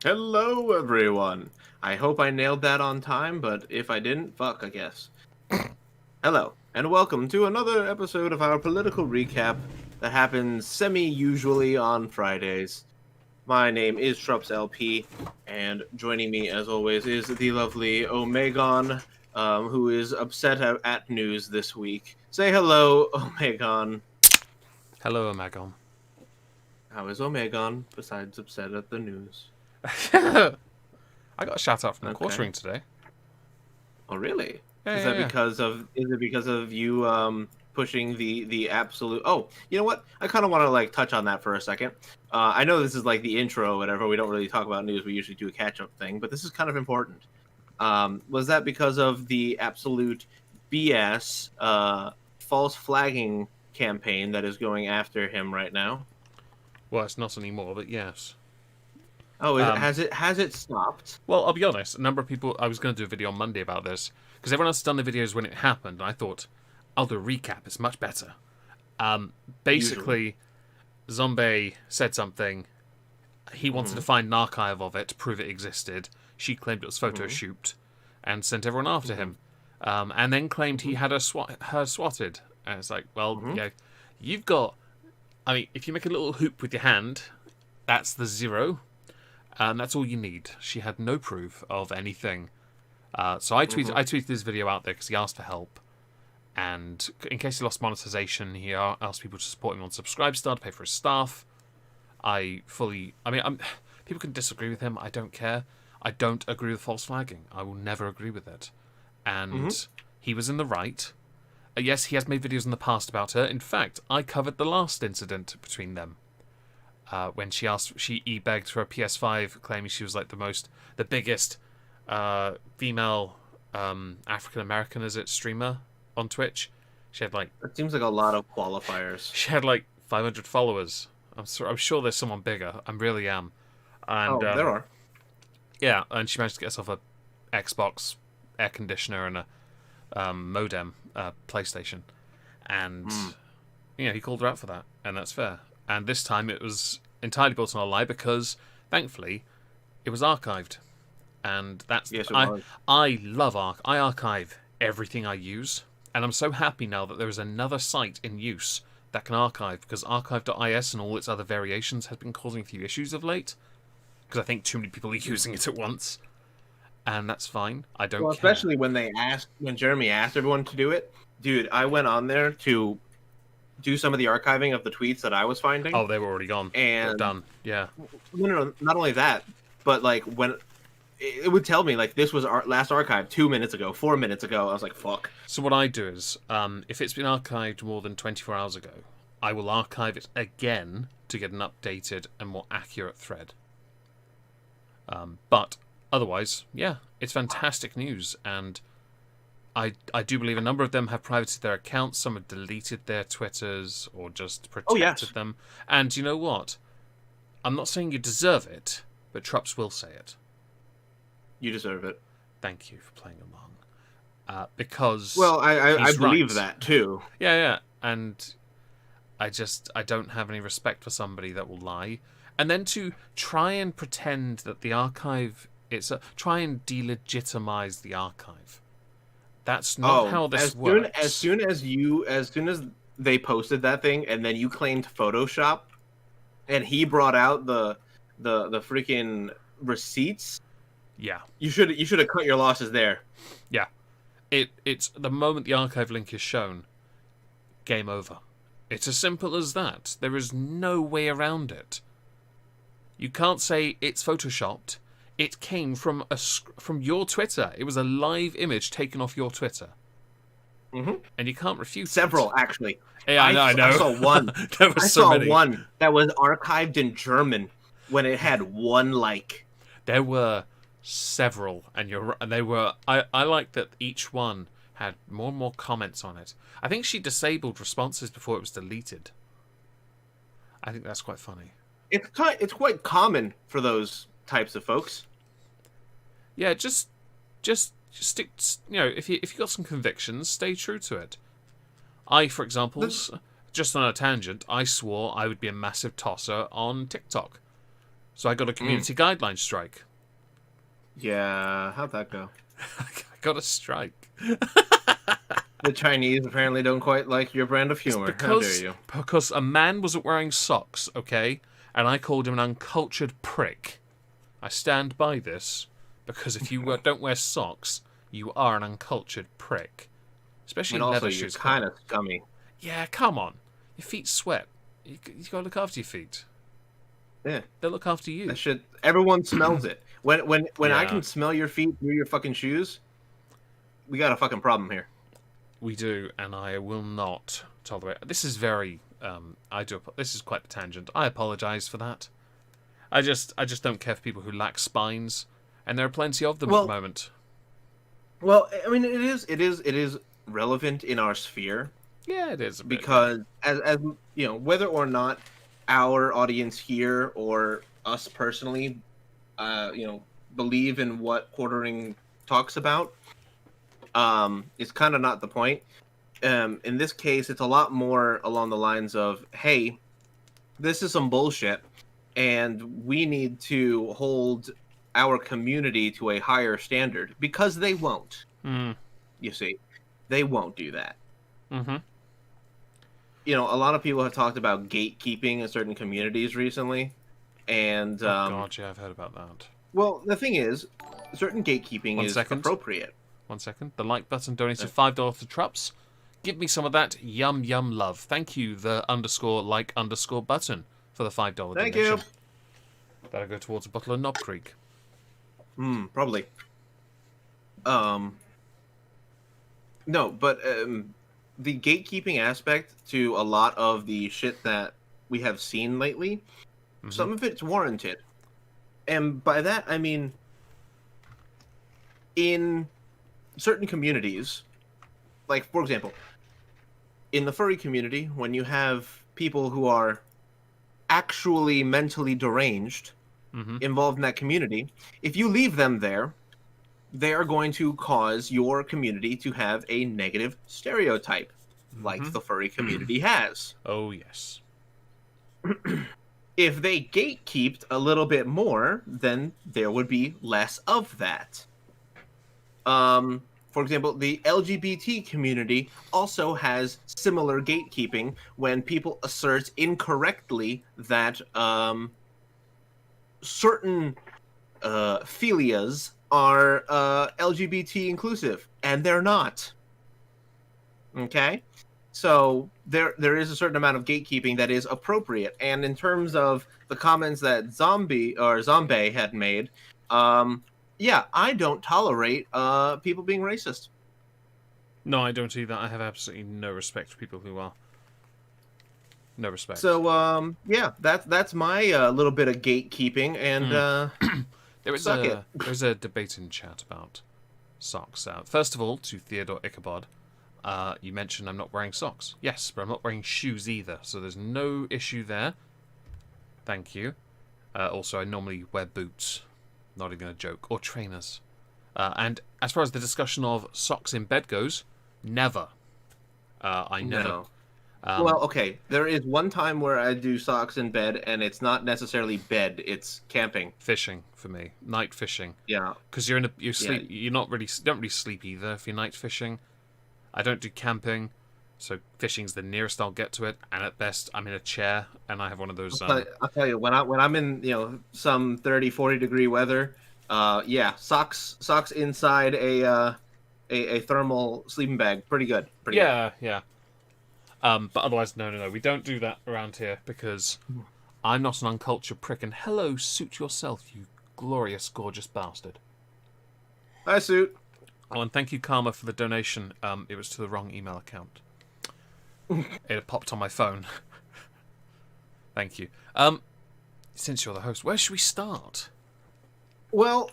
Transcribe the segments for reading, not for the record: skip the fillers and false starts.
Hello, everyone. I hope I nailed that on time, but if I didn't, fuck, I guess. Hello, and welcome to another episode of our political recap that happens semi-usually on Fridays. My name is Trups LP, and joining me, as always, is the lovely Omegon, who is upset at news this week. Say hello, Omegon. Hello, Magon. How is Omegon, besides upset at the news? I got a shout out from the Okay. quartering today. Oh, really? Yeah, Is yeah, that yeah. because of you pushing the absolute? Oh, you know what? I kind of want to like touch on that for a second. I know this is like the intro or whatever. We don't really talk about news. We usually do a catch up thing, but this is kind of important. Was that because of the absolute BS false flagging campaign that is going after him right now? Well, it's not anymore, but yes. Oh, Um, has it stopped? well, I'll be honest. A number of people. I was going to do a video on Monday about this because everyone else has done the videos when it happened. And I thought I'll do a recap. It's much better. Usually. Basically, Zombie said something. He wanted to Hmm. find an archive of it to prove it existed. She claimed it was Hmm. photoshopped and sent everyone after Hmm. him. And then claimed he Hmm. had her swatted. And it's like, well, Hmm. you've got. I mean, if you make a little hoop with your hand, that's the zero. And that's all you need. She had no proof of anything. So Hmm. I tweeted this video out there because he asked for help. And in case he lost monetization, he asked people to support him on Subscribestar to pay for his staff. People can disagree with him. I don't care. I don't agree with false flagging. I will never agree with it. Hmm. And he was in the right. Yes, he has made videos in the past about her. In fact, I covered the last incident between them. When she e-begged for a PS5, claiming she was like the biggest female African American streamer on Twitch. She had like It seems like a lot of qualifiers. 500 followers. I'm sure there's someone bigger. I really am. And Oh, there are. yeah, and she managed to get herself a Xbox air conditioner and a modem, PlayStation, and Mm. he called her out for that, and that's fair. And this time it was entirely built on a lie because, thankfully, it was archived, and Yes, it was. I love I archive everything I use, and I'm so happy now that there is another site in use that can archive because archive.is and all its other variations has been causing a few issues of late because I think too many people are using it at once, and that's fine. I don't Well, care. especially when Jeremy asked everyone to do it. Dude, I went on there to do some of the archiving of the tweets that I was finding, Oh, they were already gone. They're and done. Yeah. no, not only that, but like when it would tell me like this was our last archive 2 minutes ago, 4 minutes ago. I was like, fuck. So what I do is, if it's been archived more than 24 hours ago, I will archive it again to get an updated and more accurate thread. But otherwise, yeah, it's fantastic news, and I do believe a number of them have privated their accounts. Some have deleted their Twitters or just Oh protected yes, them. And you know what? I'm not saying you deserve it, but Trups will say it. you deserve it. Thank you for playing along. Because Well, I he's believe right. that too. Yeah, yeah. And I don't have any respect for somebody that will lie. And then to try and pretend that the archive try and delegitimize the archive. That's not Oh, how this as works. soon as they posted that thing, and then you claimed Photoshop, and he brought out the freaking receipts. Yeah. You should have cut your losses there. Yeah. It's the moment the archive link is shown, game over. It's as simple as that. There is no way around it. You can't say it's photoshopped. It came from your Twitter. It was a live image taken off your Twitter, Hmm. and you can't refute it. Several actually. Yeah, I know. I I know. saw one. There were I so saw many. one that was archived in German when it had one like. There were several, and they were. I like that each one had more and more comments on it. I think she disabled responses before it was deleted. I think that's quite funny. It's quite common for those types of folks. Yeah, just stick. If you got some convictions, stay true to it. I, for example, The- just on a tangent, I swore I would be a massive tosser on TikTok. So I got a community guideline strike. Yeah, how'd that go? I got a strike. The Chinese apparently don't quite like your brand of humor. How dare you? Because a man wasn't wearing socks, okay? And I called him an uncultured prick. I stand by this, because if you don't wear socks, you are an uncultured prick. Especially And in also, leather you're shoes. kind of scummy. Yeah, come on. Your feet sweat. You gotta look after your feet. Yeah. They'll look after you. That shit, everyone smells it. When I Yeah. can smell your feet through your fucking shoes, we got a fucking problem here. We do, and I will not tolerate. This is very. This is quite a tangent. I apologise for that. I just don't care for people who lack spines, and there are plenty of them at the moment. Well, I mean, it is relevant in our sphere. Yeah, it is a bit, because as you know, whether or not our audience here or us personally, believe in what quartering talks about, is kind of not the point. In this case, it's a lot more along the lines of, hey, this is some bullshit, and we need to hold our community to a higher standard, because they won't. You see, they won't do that. Mm-hmm. You know, a lot of people have talked about gatekeeping in certain communities recently, and God, yeah, I've heard about that. Well, the thing is, certain gatekeeping is appropriate. 1 second. The like button donated $5 to Trups. Give me some of that yum yum love. Thank you, the _like_ button, for the $5 donation. Thank you. That'll go towards a bottle of Knob Creek. Probably. No, but the gatekeeping aspect to a lot of the shit that we have seen lately, some of it's warranted. And by that, I mean, in certain communities, like, for example, in the furry community, when you have people who are actually mentally deranged involved in that community, if you leave them there, they are going to cause your community to have a negative stereotype, like the furry community has. Oh, yes. If they gatekeeped a little bit more, then there would be less of that. For example, the LGBT community also has similar gatekeeping when people assert incorrectly that certain philias are LGBT inclusive, and they're not. Okay? So there is a certain amount of gatekeeping that is appropriate. And in terms of the comments that Zombie had made, yeah, I don't tolerate people being racist. No, I don't either. I have absolutely no respect for people who are. No respect. So, yeah, that's my little bit of gatekeeping, and there's a debate in chat about socks. First of all, to Theodore Ichabod, you mentioned I'm not wearing socks. Yes, but I'm not wearing shoes either, so there's no issue there. Thank you. Also, I normally wear boots. Not even a joke. Or trainers. And as far as the discussion of socks in bed goes, never. I never. No. Well, okay. There is one time where I do socks in bed, and it's not necessarily bed; it's camping, fishing for me, night fishing. Yeah, because you sleep. Yeah. Don't really sleep either if you're night fishing. I don't do camping, so fishing's the nearest I'll get to it. And at best, I'm in a chair, and I have one of those. I'll tell you when I'm in some 30, 40 degree weather. Yeah, socks inside a thermal sleeping bag, pretty good. Pretty good. Yeah. But otherwise, no. We don't do that around here because I'm not an uncultured prick. And hello, suit yourself, you glorious, gorgeous bastard. Hi, Suit. Oh, and thank you, Karma, for the donation. It was to the wrong email account. It popped on my phone. Thank you. Since you're the host, where should we start? Well,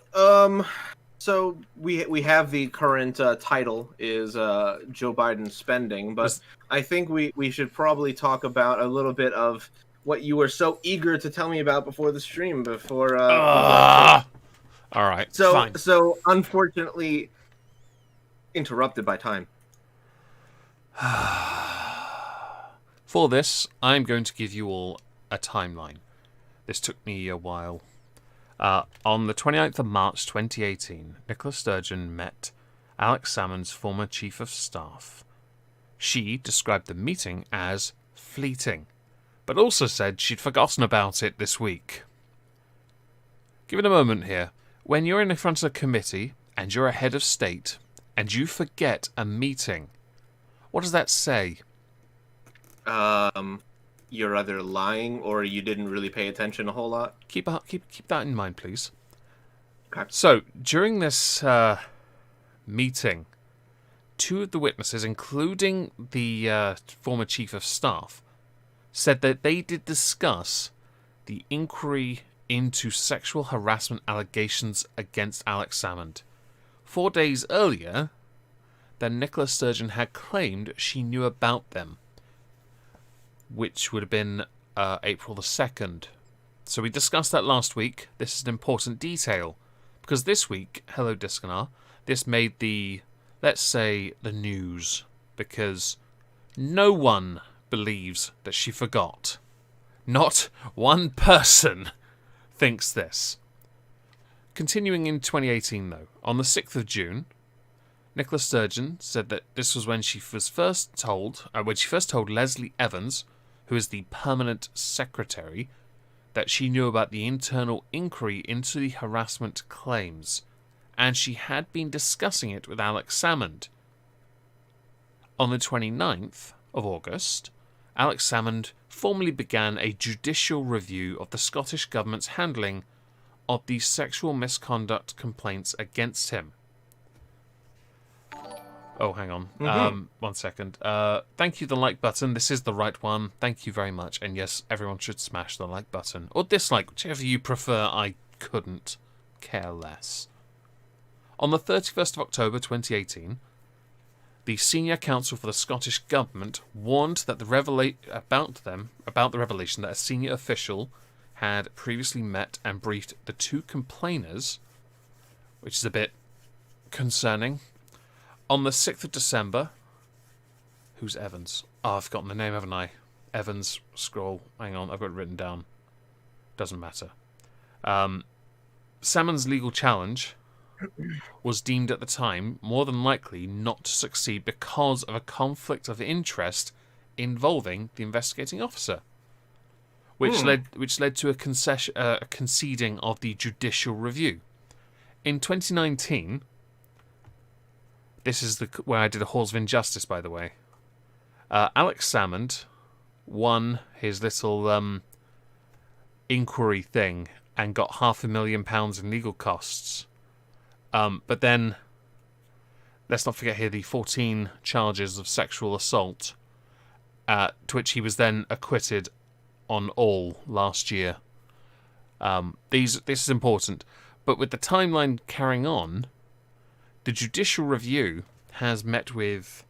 so we have the current title is Joe Biden spending, but I think we should probably talk about a little bit of what you were so eager to tell me about before the stream. All right. Fine. So unfortunately, interrupted by time. For this, I'm going to give you all a timeline. This took me a while On the 29th of March 2018, Nicola Sturgeon met Alex Salmond's former chief of staff. She described the meeting as fleeting, but also said she'd forgotten about it this week. Give it a moment here. When you're in front of a committee and you're a head of state and you forget a meeting, what does that say? You're either lying or you didn't really pay attention a whole lot. Keep that in mind, please. Okay. So, during this meeting, two of the witnesses, including the former chief of staff, said that they did discuss the inquiry into sexual harassment allegations against Alex Salmond. 4 days earlier, then Nicola Sturgeon had claimed she knew about them, which would have been April the 2nd. So we discussed that last week. This is an important detail, because this week, hello Diskonar, this made the, let's say, the news, because no one believes that she forgot. Not one person thinks this. Continuing in 2018, though, on the 6th of June, Nicola Sturgeon said that this was when she first told Leslie Evans, who is the permanent secretary, that she knew about the internal inquiry into the harassment claims, and she had been discussing it with Alex Salmond. On the 29th of August, Alex Salmond formally began a judicial review of the Scottish Government's handling of the sexual misconduct complaints against him. Oh, hang on. 1 second. Thank you, the like button. This is the right one. Thank you very much. And yes, everyone should smash the like button. Or dislike, whichever you prefer. I couldn't care less. On the 31st of October 2018, the senior counsel for the Scottish Government warned that about the revelation that a senior official had previously met and briefed the two complainers, which is a bit concerning. On the 6th of December... Who's Evans? Oh, I've forgotten the name, haven't I? Evans, scroll. Hang on, I've got it written down. Doesn't matter. Salmond's legal challenge was deemed at the time more than likely not to succeed because of a conflict of interest involving the investigating officer, which led to a conceding of the judicial review. In 2019... This is where I did a Halls of Injustice, by the way. Alex Salmond won his little inquiry thing and got £500,000 in legal costs. But then, let's not forget here the 14 charges of sexual assault, to which he was then acquitted on all last year. This is important. But with the timeline carrying on, the judicial review has met with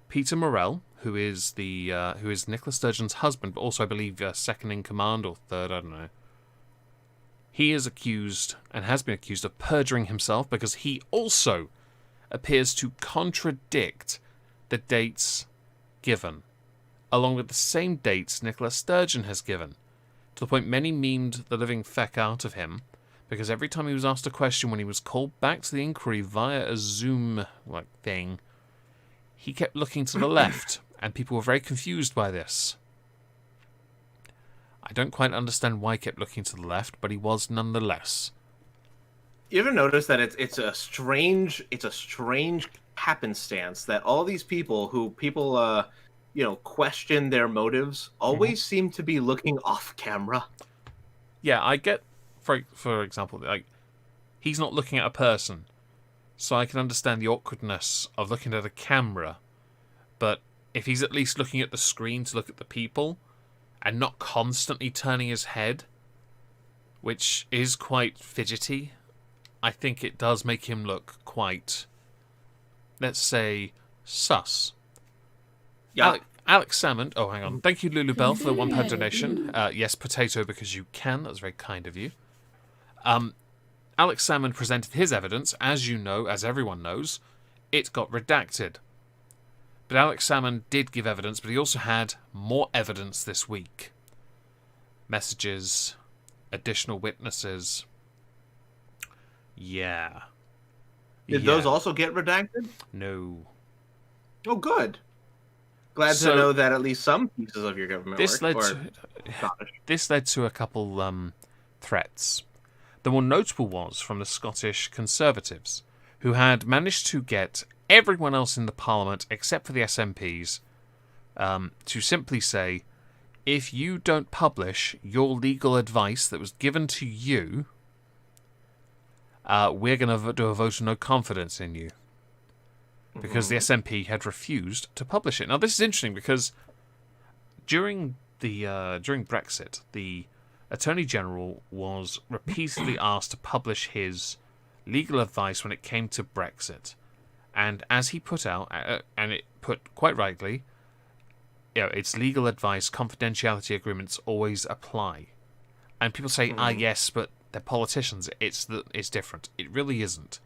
Peter Morell, who is Nicola Sturgeon's husband, but also I believe second in command or third, I don't know. He is accused and has been accused of perjuring himself because he also appears to contradict the dates given, along with the same dates Nicola Sturgeon has given, to the point many memed the living feck out of him, because every time he was asked a question when he was called back to the inquiry via a Zoom-like thing, he kept looking to the left, and people were very confused by this. I don't quite understand why he kept looking to the left, but he was nonetheless. You ever notice that it's a strange happenstance that all these people question their motives always seem to be looking off camera? Yeah, I get, for example, like, he's not looking at a person, so I can understand the awkwardness of looking at a camera, but if he's at least looking at the screen to look at the people, and not constantly turning his head, which is quite fidgety, I think it does make him look quite, let's say, sus. Yeah. Alex Salmond, oh, hang on. Thank you, Lulu Bell, for the £1 donation. Yes, potato, because you can. That was very kind of you. Alex Salmond presented his evidence. As you know, as everyone knows, it got redacted. But Alex Salmond did give evidence, but he also had more evidence this week. Messages, additional witnesses. Yeah. Did those also get redacted? No. Oh, good. Glad to know that at least some pieces of your government this led to a couple threats. The more notable was from the Scottish Conservatives, who had managed to get everyone else in the Parliament, except for the SNPs, to simply say, if you don't publish your legal advice that was given to you, we're going to do a vote of no confidence in you. Because the SNP had refused to publish it. Now, this is interesting because during Brexit, the Attorney General was repeatedly asked to publish his legal advice when it came to Brexit. And as he put out, and it put quite rightly, it's legal advice, confidentiality agreements always apply. And people say, yes, but they're politicians. It's different. It really isn't.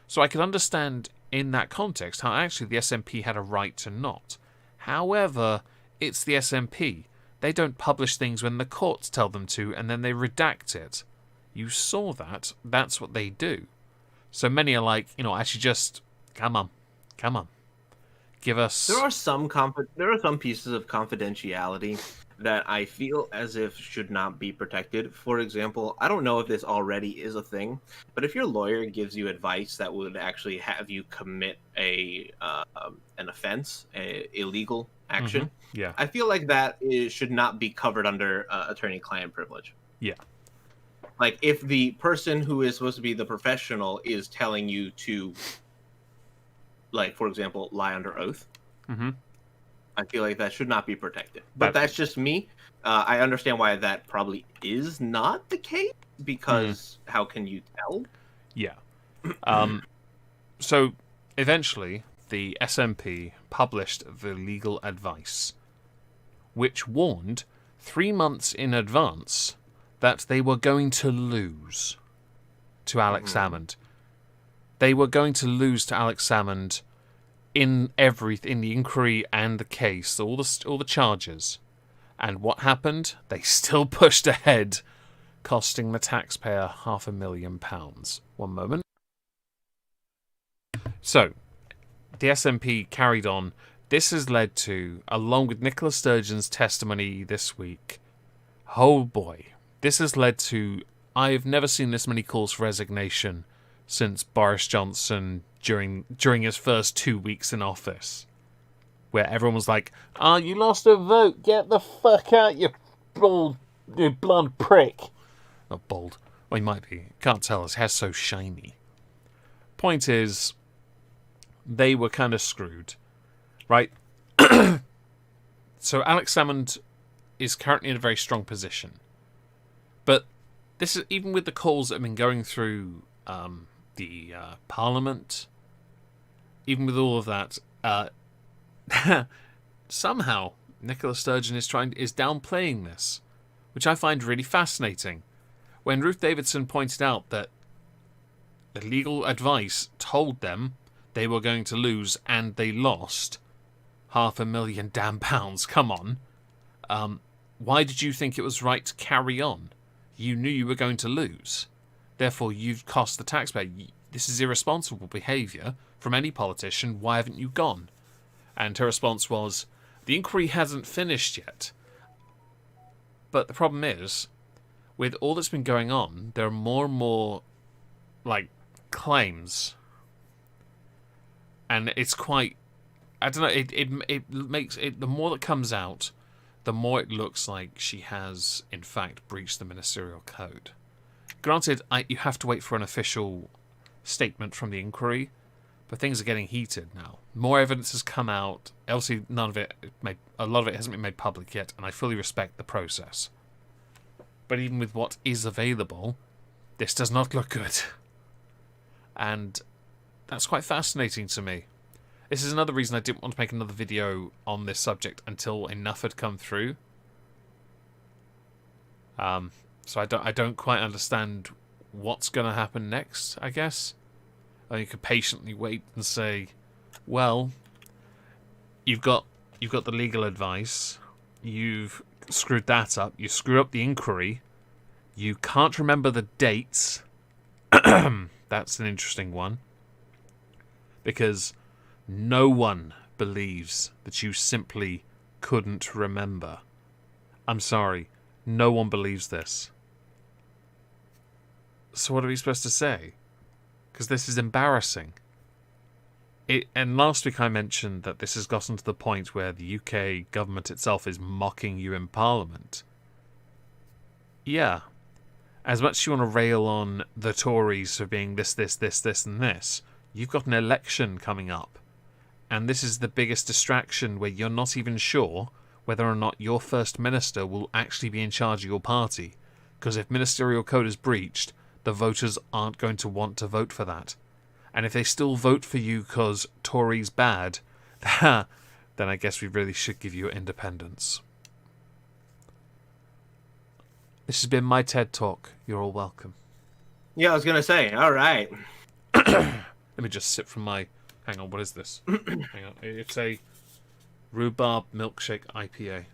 So I could understand in that context how actually the SNP had a right to not. However, it's the SNP. They don't publish things when the courts tell them to, and then they redact it. You saw that. That's what they do. So many are like, actually just, come on. Give us... There are some pieces of confidentiality that I feel as if should not be protected. For example, I don't know if this already is a thing, but if your lawyer gives you advice that would actually have you commit an offense, illegal action, yeah, I feel like that should not be covered under attorney-client privilege. Yeah. Like if the person who is supposed to be the professional is telling you to, like, for example, lie under oath, I feel like that should not be protected. But that's just me. I understand why that probably is not the case, because how can you tell? Yeah. So eventually, the SNP published the legal advice, which warned 3 months in advance that they were going to lose to Alex Salmond. They were going to lose to Alex Salmond in the inquiry and the case, all the charges. And what happened? They still pushed ahead, costing the taxpayer £500,000. One moment. So, the SNP carried on. This has led to, along with Nicola Sturgeon's testimony this week, oh boy, this has led to, I've never seen this many calls for resignation since Boris Johnson during his first 2 weeks in office, where everyone was like, you lost a vote, get the fuck out, you blonde prick. Not bald. Well, he might be. Can't tell. His hair's so shiny. Point is, they were kind of screwed, right? So Alex Salmond is currently in a very strong position. But this is even with the calls that have been going through the Parliament, even with all of that, somehow Nicola Sturgeon is downplaying this, which I find really fascinating. When Ruth Davidson pointed out that the legal advice told them they were going to lose and they lost £500,000 damn pounds. Come on. Why did you think it was right to carry on? You knew you were going to lose. Therefore, you've cost the taxpayer. This is irresponsible behaviour from any politician. Why haven't you gone? And her response was, the inquiry hasn't finished yet. But the problem is, with all that's been going on, there are more and more, claims. And it's quite... I don't know, it makes it... The more that comes out, the more it looks like she has, in fact, breached the ministerial code. Granted, you have to wait for an official statement from the inquiry, but things are getting heated now. More evidence has come out. Obviously, a lot of it hasn't been made public yet, and I fully respect the process. But even with what is available, this does not look good. And that's quite fascinating to me. This is another reason I didn't want to make another video on this subject until enough had come through. So I don't quite understand what's going to happen next, I guess. You could patiently wait and say, well, you've got the legal advice, you've screwed that up, you screwed up the inquiry, you can't remember the dates, That's an interesting one. Because no one believes that you simply couldn't remember. I'm sorry. No one believes this. So what are we supposed to say? Because this is embarrassing. And last week I mentioned that this has gotten to the point where the UK government itself is mocking you in Parliament. Yeah. As much as you want to rail on the Tories for being this, and this, you've got an election coming up. And this is the biggest distraction where you're not even sure whether or not your First Minister will actually be in charge of your party. Because if ministerial code is breached, the voters aren't going to want to vote for that. And if they still vote for you because Tory's bad, then I guess we really should give you independence. This has been my TED Talk. You're all welcome. Yeah, I was going to say, all right. Let me just sip from my... Hang on, what is this? Hang on. It's a rhubarb milkshake IPA.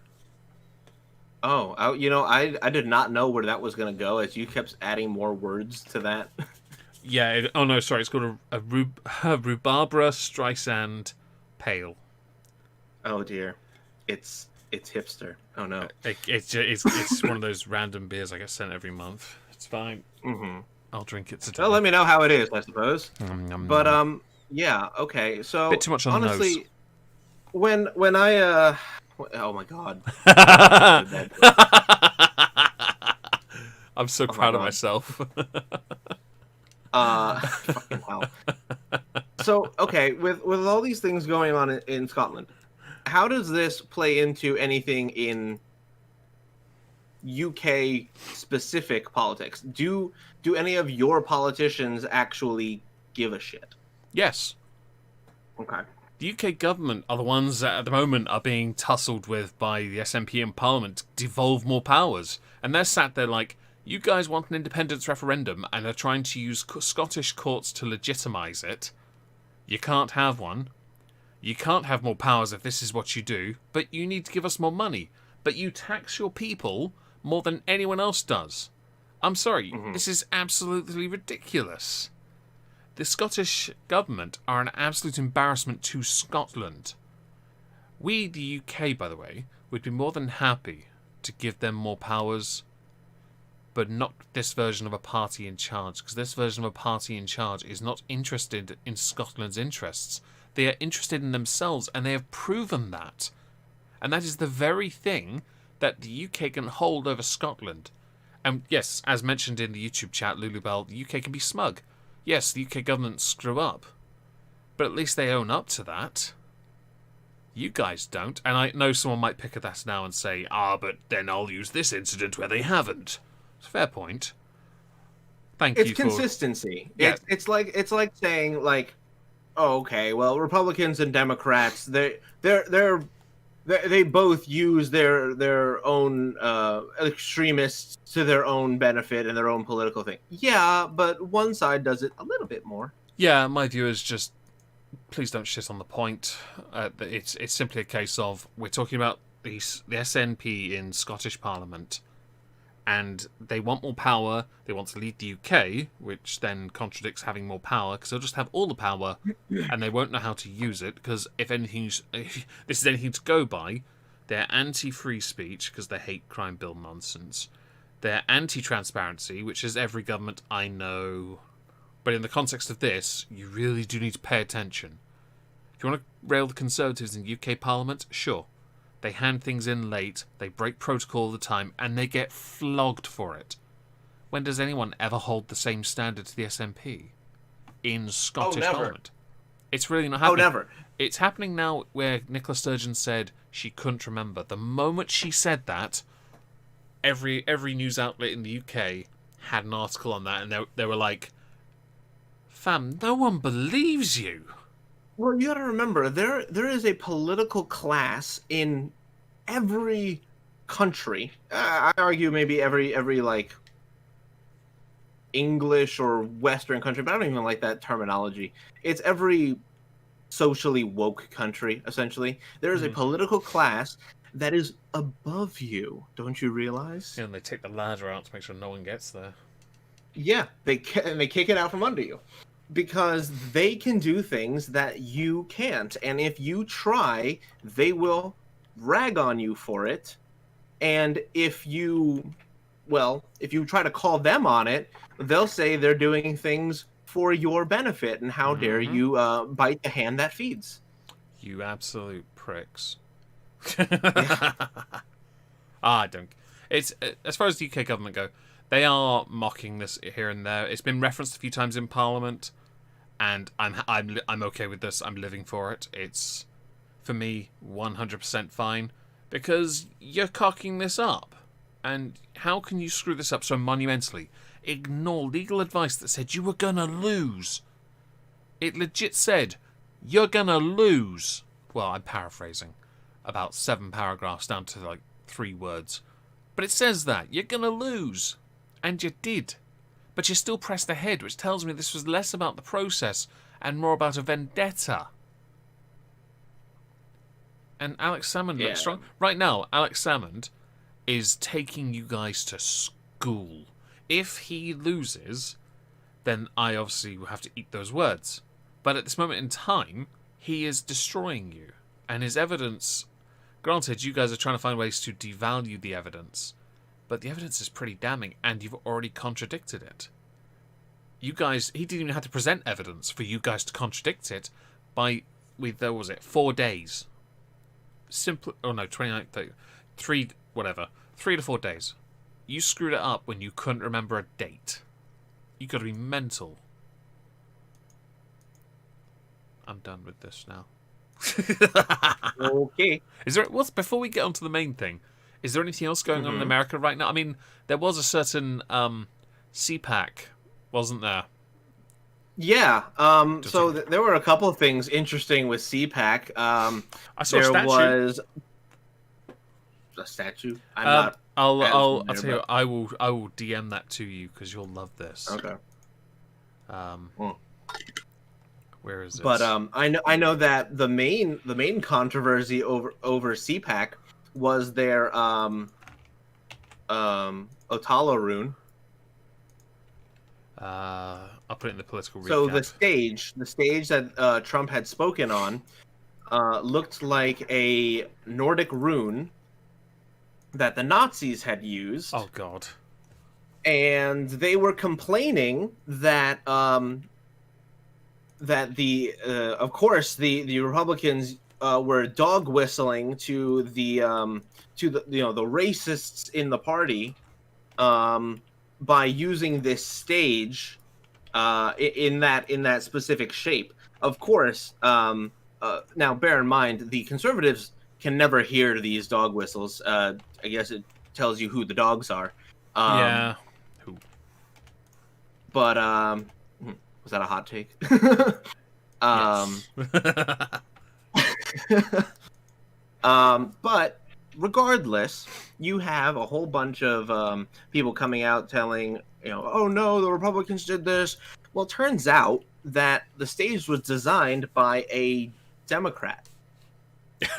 Oh, I did not know where that was going to go as you kept adding more words to that. Yeah, it's called a Rhubarbra Streisand Pale. Oh dear. It's hipster. Oh no. It's one of those random beers I get sent every month. It's fine. Mm-hmm. I'll drink it today. Well, let me know how it is, I suppose. But yeah, okay. So bit too much on honestly, the nose. when I oh my god. I'm so proud of myself. Fucking hell. So, okay, with all these things going on in Scotland, how does this play into anything in UK specific politics? Do any of your politicians actually give a shit? Yes. Okay. The UK government are the ones that at the moment are being tussled with by the SNP in Parliament to devolve more powers. And they're sat there like, you guys want an independence referendum and are trying to use Scottish courts to legitimise it. You can't have one. You can't have more powers if this is what you do, but you need to give us more money. But you tax your people more than anyone else does. I'm sorry, This is absolutely ridiculous. The Scottish government are an absolute embarrassment to Scotland. We, the UK, by the way, would be more than happy to give them more powers, but not this version of a party in charge, because this version of a party in charge is not interested in Scotland's interests. They are interested in themselves, and they have proven that. And that is the very thing that the UK can hold over Scotland. And yes, as mentioned in the YouTube chat, Lulu Bell, the UK can be smug. Yes, the UK government screw up. But at least they own up to that. You guys don't. And I know someone might pick at that now and say, but then I'll use this incident where they haven't. It's a fair point. Thank you for... It's consistency. Yeah. It's like saying, like, oh, okay, well, Republicans and Democrats, they both use their own extremists to their own benefit and their own political thing. Yeah, but one side does it a little bit more. Yeah, my view is just, please don't shit on the point. It's simply a case of, we're talking about the SNP in Scottish Parliament, and they want more power. They want to lead the UK, which then contradicts having more power, because they'll just have all the power, and they won't know how to use it, because if this is anything to go by, they're anti-free speech, because they hate crime bill nonsense. They're anti-transparency, which is every government I know. But in the context of this, you really do need to pay attention. If you want to rail the Conservatives in UK Parliament, sure. They hand things in late, they break protocol all the time, and they get flogged for it. When does anyone ever hold the same standard to the SNP? In Scottish Parliament. It's really not happening. Oh, never. It's happening now where Nicola Sturgeon said she couldn't remember. The moment she said that, every news outlet in the UK had an article on that, and they were like, fam, no one believes you. Well, you got to remember, there is a political class in every country. I argue maybe every like English or Western country, but I don't even like that terminology. It's every socially woke country, essentially. There is a political class that is above you. Don't you realize? Yeah, and they take the ladder out to make sure no one gets there. Yeah, they kick it out from under you because they can do things that you can't, and if you try, they will rag on you for it. And if you try to call them on it, they'll say they're doing things for your benefit, and how dare Mm-hmm. you bite the hand that feeds? You absolute pricks. Yeah, I don't. It's as far as the UK government go, they are mocking this here and there. It's been referenced a few times in Parliament, and I'm okay with this. I'm living for it. It's for me 100% fine because you're cocking this up. And how can you screw this up so monumentally? Ignore legal advice that said you were gonna lose. It legit said you're gonna lose. Well, I'm paraphrasing. About 7 paragraphs down to like 3 words. But it says that you're gonna lose. And you did. But you still pressed ahead, which tells me this was less about the process and more about a vendetta. And Alex Salmond looks strong. Right now, Alex Salmond is taking you guys to school. If he loses, then I obviously will have to eat those words. But at this moment in time, he is destroying you. And his evidence, granted, you guys are trying to find ways to devalue the evidence, but the evidence is pretty damning, and you've already contradicted it. You guys, he didn't even have to present evidence for you guys to contradict it there was it, 4 days. Simple, 29, 30, 3, whatever. 3 to 4 days. You screwed it up when you couldn't remember a date. You gotta be mental. I'm done with this now. okay. Before we get on to the main thing, is there anything else going on in America right now? I mean, there was a certain CPAC, wasn't there? Yeah. So there were a couple of things interesting with CPAC. I saw there a statue. Was a statue. I'll tell you. I will DM that to you because you'll love this. Okay. Where is it? But I know that the main controversy over CPAC was their Otala rune. I'll put it in the political recap. So the stage that Trump had spoken on looked like a Nordic rune that the Nazis had used. Oh God! And they were complaining that that of course the Republicans were dog whistling to the the racists in the party by using this stage in that specific shape. Of course, now bear in mind the conservatives can never hear these dog whistles. I guess it tells you who the dogs are. Yeah. Who? But was that a hot take? But regardless, you have a whole bunch of people coming out telling, oh no, the Republicans did this. Well, it turns out that the stage was designed by a Democrat,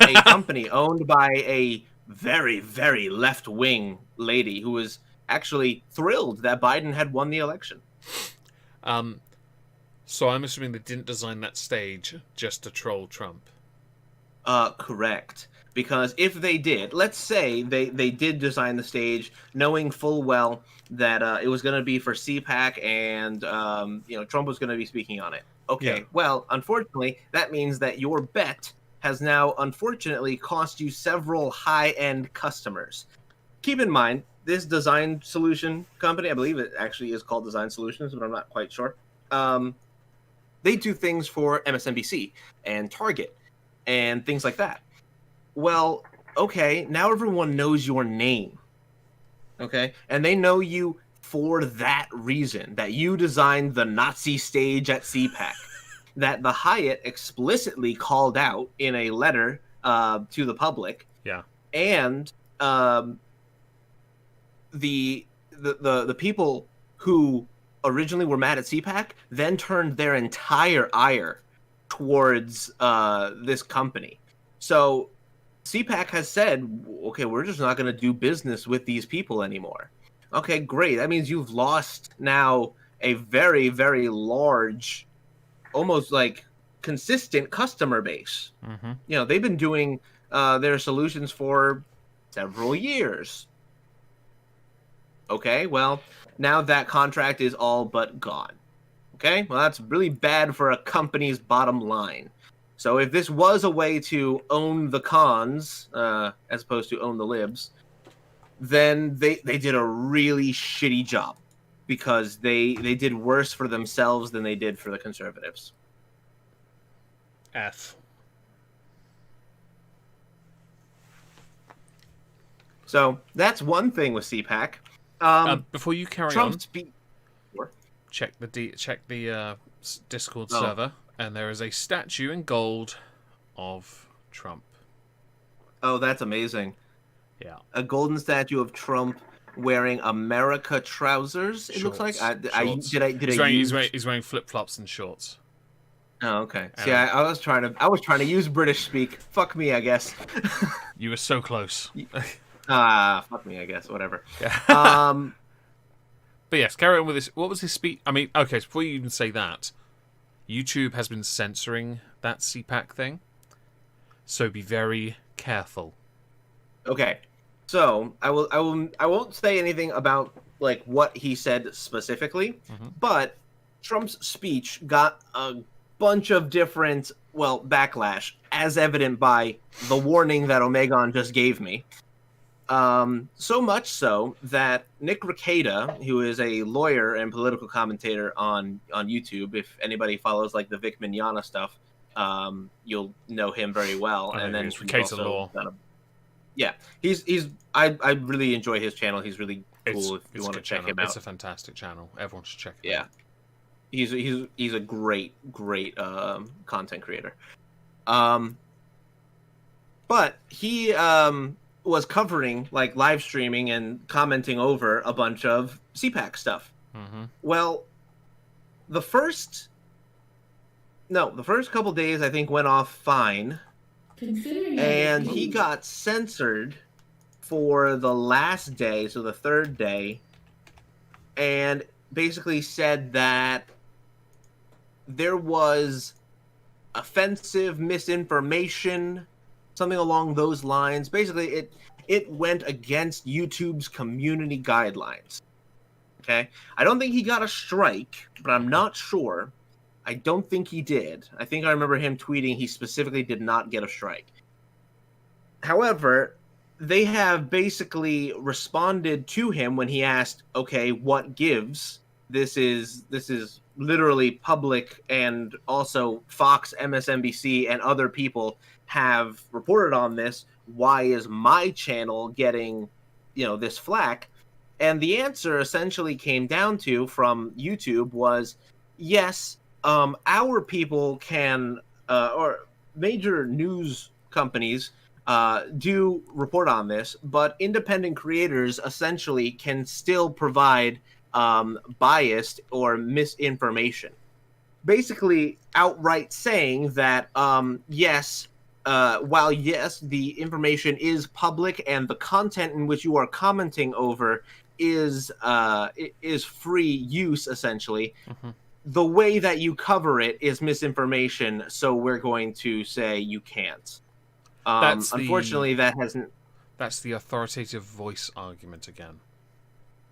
a company owned by a very, very left-wing lady who was actually thrilled that Biden had won the election. So I'm assuming they didn't design that stage just to troll Trump. Correct. Because if they did, let's say they did design the stage knowing full well that it was going to be for CPAC and Trump was going to be speaking on it. Okay, yeah. Well, unfortunately, that means that your bet has now unfortunately cost you several high-end customers. Keep in mind, this design solution company, I believe it actually is called Design Solutions, but I'm not quite sure. They do things for MSNBC and Target and things like that. Well, okay, now everyone knows your name, okay? And they know you for that reason, that you designed the Nazi stage at CPAC, that the Hyatt explicitly called out in a letter to the public. Yeah. And the people who originally were mad at CPAC then turned their entire ire towards this company. So CPAC has said, okay, we're just not going to do business with these people anymore. Okay, great. That means you've lost now a very, very large, almost like consistent customer base. Mm-hmm. They've been doing their solutions for several years. Okay, well, now that contract is all but gone. Okay, well, that's really bad for a company's bottom line. So if this was a way to own the cons, as opposed to own the libs, then they did a really shitty job because they did worse for themselves than they did for the conservatives. F. So that's one thing with CPAC. Before you carry Trump's on, speech. check the Discord Oh. server, and there is a statue in gold of Trump. Oh, that's amazing. Yeah. A golden statue of Trump wearing America trousers. It looks like. Shorts. He's wearing flip flops and shorts. Oh, okay. See, I was trying to use British speak. Fuck me, I guess. You were so close. Fuck me, I guess. Whatever. Yeah. But yes, carry on with this. What was his speech? I mean, okay, so before you even say that, YouTube has been censoring that CPAC thing, so be very careful. Okay, so I won't say anything about like what he said specifically, but Trump's speech got a bunch of different backlash, as evident by the warning that Omegon just gave me. So much so that Nick Rekieta, who is a lawyer and political commentator on YouTube, if anybody follows like the Vic Mignogna stuff, you'll know him very well. And then Rekieta Law. Yeah, I really enjoy his channel. He's really cool if you want to check him out. It's a fantastic channel. Everyone should check it out. He's a great content creator. But he was covering like live streaming and commenting over a bunch of CPAC stuff. Well, the first couple days I think went off fine, and he got censored for the last day, so the third day, and basically said that there was offensive misinformation, something along those lines. Basically, it went against YouTube's community guidelines. Okay? I don't think he got a strike, but I'm not sure. I don't think he did. I think I remember him tweeting he specifically did not get a strike. However, they have basically responded to him when he asked, okay, what gives? This is literally public, and also Fox, MSNBC, and other people have reported on this. Why is my channel getting, this flack? And the answer essentially came down to, from YouTube, was, yes, our people can, or major news companies do report on this, but independent creators essentially can still provide biased or misinformation. Basically, outright saying that, yes, while yes, the information is public and the content in which you are commenting over is free use, essentially, the way that you cover it is misinformation, so we're going to say you can't. Unfortunately, that hasn't... That's the authoritative voice argument again.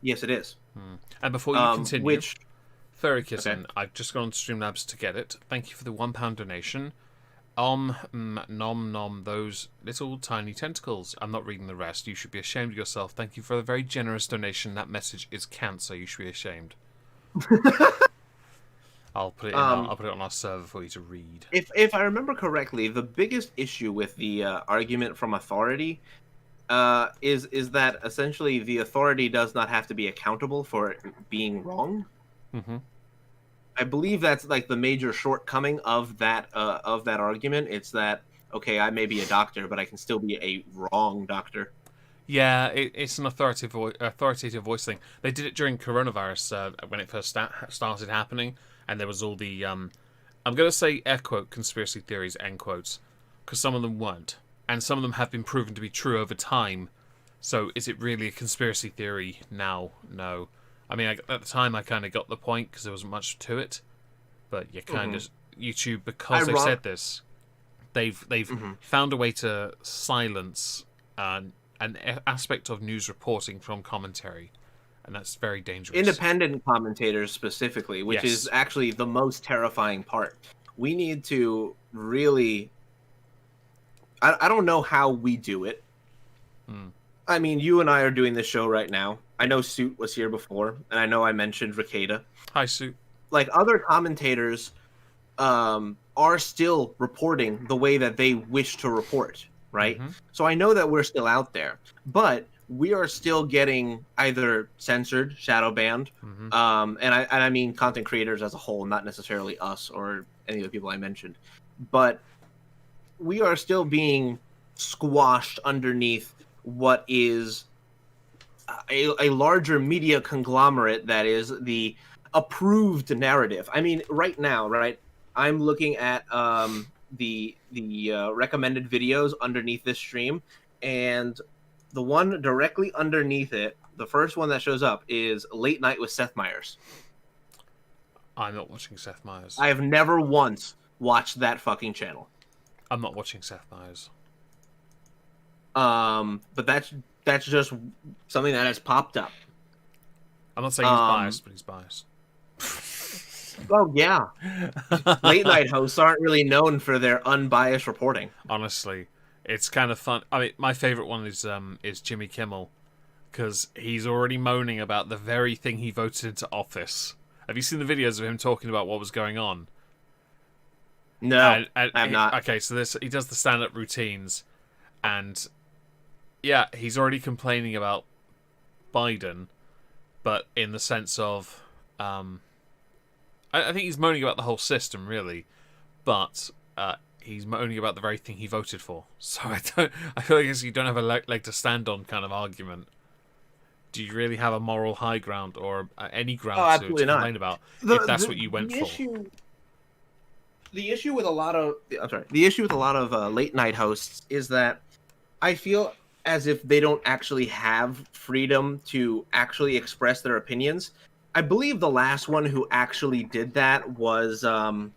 Yes, it is. And before you continue, Furry Kitten, okay. I've just gone on Streamlabs to get it. Thank you for the £1 donation. Nom nom, those little tiny tentacles. I'm not reading the rest. You should be ashamed of yourself. Thank you for the very generous donation. That message is cancer. You should be ashamed. I'll put it in. I'll put it on our server for you to read. If I remember correctly, the biggest issue with the argument from authority is that essentially the authority does not have to be accountable for being wrong. I believe that's like the major shortcoming of that argument. It's that, okay, I may be a doctor, but I can still be a wrong doctor. Yeah, it's an authoritative voice thing. They did it during coronavirus when it first started happening, and there was all the I'm going to say air quote conspiracy theories, end quotes, because some of them weren't, and some of them have been proven to be true over time. So is it really a conspiracy theory now? No. I mean, at the time, I kind of got the point because there wasn't much to it. But you kind of YouTube, because they've said this, they've found a way to silence an aspect of news reporting from commentary, and that's very dangerous. Independent commentators specifically, which is actually the most terrifying part. We need to really... I don't know how we do it. I mean, you and I are doing this show right now. I know Suit was here before, and I know I mentioned Ricada. Hi, Suit. Like, other commentators are still reporting the way that they wish to report, right? So I know that we're still out there, but we are still getting either censored, shadow banned, and I mean content creators as a whole, not necessarily us or any of the people I mentioned, but we are still being squashed underneath what is a larger media conglomerate that is the approved narrative. I mean, right now, right, I'm looking at the recommended videos underneath this stream, and the one directly underneath it, the first one that shows up is Late Night with Seth Meyers. I'm not watching Seth Meyers. I have never once watched that fucking channel. I'm not watching Seth Meyers. But that's just something that has popped up. I'm not saying he's biased, but he's biased. Oh yeah, late night hosts aren't really known for their unbiased reporting. Honestly, it's kind of fun. I mean, my favorite one is Jimmy Kimmel, because he's already moaning about the very thing he voted into office. Have you seen the videos of him talking about what was going on? No, I have not. Okay, so he does the stand-up routines, and yeah, he's already complaining about Biden, but in the sense of, I think he's moaning about the whole system, really, but he's moaning about the very thing he voted for. So I feel like you don't have a leg to stand on kind of argument. Do you really have a moral high ground or any ground to complain about if that's what you went for? The issue with a lot of late night hosts is that I feel as if they don't actually have freedom to actually express their opinions. I believe the last one who actually did that was oh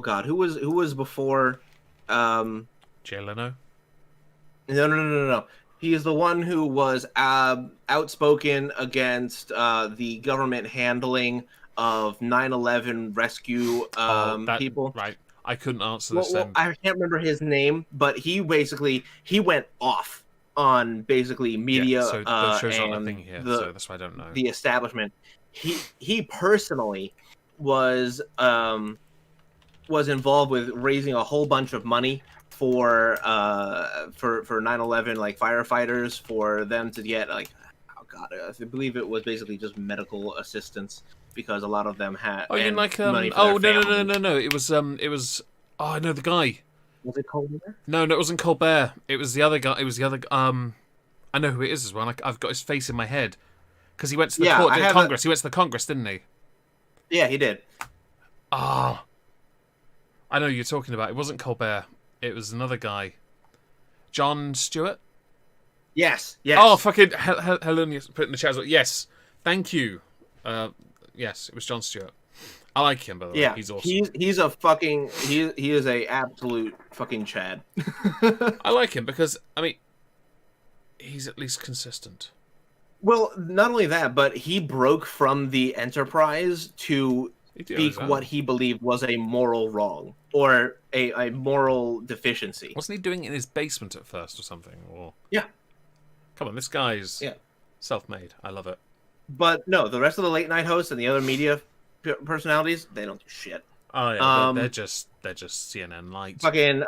god, who was before Jay Leno? No. He is the one who was outspoken against the government handling of 9/11 rescue people. Right. I couldn't answer this. Well, I can't remember his name, but he went off on basically media so the show's and not a thing here, so that's why I don't know. The establishment. He personally was involved with raising a whole bunch of money for 9/11 like firefighters, for them to get like, oh god, I believe it was basically just medical assistance, because a lot of them had money for their families. No. It was oh, I know the guy. Was it Colbert? No, it wasn't Colbert. It was the other guy. It was the other. I know who it is as well. I've got his face in my head because he went to the Congress. He went to the Congress, didn't he? Yeah, he did. Ah, I know who you're talking about. It wasn't Colbert. It was another guy. Jon Stewart. Yes. Oh, fucking Helen put in the chat as well. Yes, thank you. Yes, it was Jon Stewart. I like him, by the way. Yeah, he's awesome. He's a fucking he is a absolute fucking Chad. I like him because I mean, he's at least consistent. Well, not only that, but he broke from the Enterprise to speak what he believed was a moral wrong or a moral deficiency. Wasn't he doing it in his basement at first or something? Or yeah, come on, this guy's self-made. I love it. But no, the rest of the late night hosts and the other media personalities, they don't do shit. Oh yeah, they're just CNN light. Fucking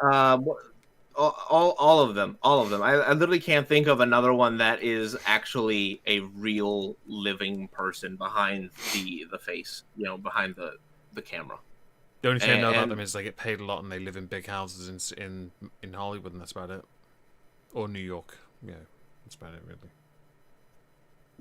all of them. I literally can't think of another one that is actually a real living person behind the face, behind the camera. The only thing I know about them is they get paid a lot and they live in big houses in Hollywood, and that's about it. Or New York. Yeah, that's about it, really.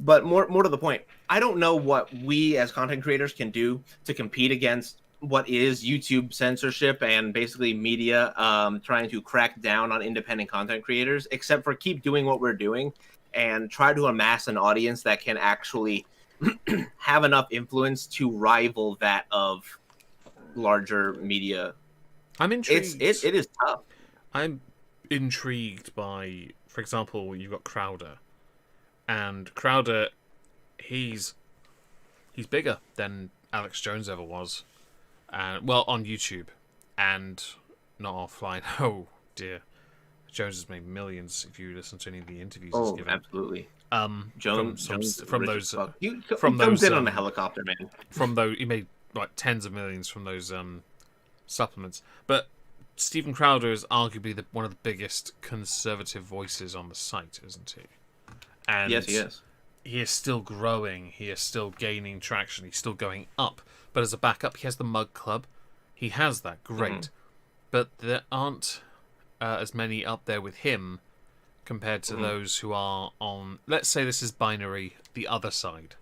But more to the point, I don't know what we as content creators can do to compete against what is YouTube censorship and basically media trying to crack down on independent content creators, except for keep doing what we're doing and try to amass an audience that can actually have enough influence to rival that of larger media. I'm intrigued. It is tough. I'm intrigued by, for example, you've got Crowder, and Crowder, he's bigger than Alex Jones ever was, and well, on YouTube, and not offline. Oh dear, Jones has made millions. If you listen to any of the interviews he's given, Absolutely. Jones from those he from comes those in on a helicopter, man. From those, he made like tens of millions from those supplements. But Stephen Crowder is arguably one of the biggest conservative voices on the site, isn't he? And yes, he is. He is still growing. He is still gaining traction. He's still going up. But as a backup, he has the Mug Club. He has that. Great. But there aren't as many up there with him compared to those who are on... Let's say this is binary, the other side.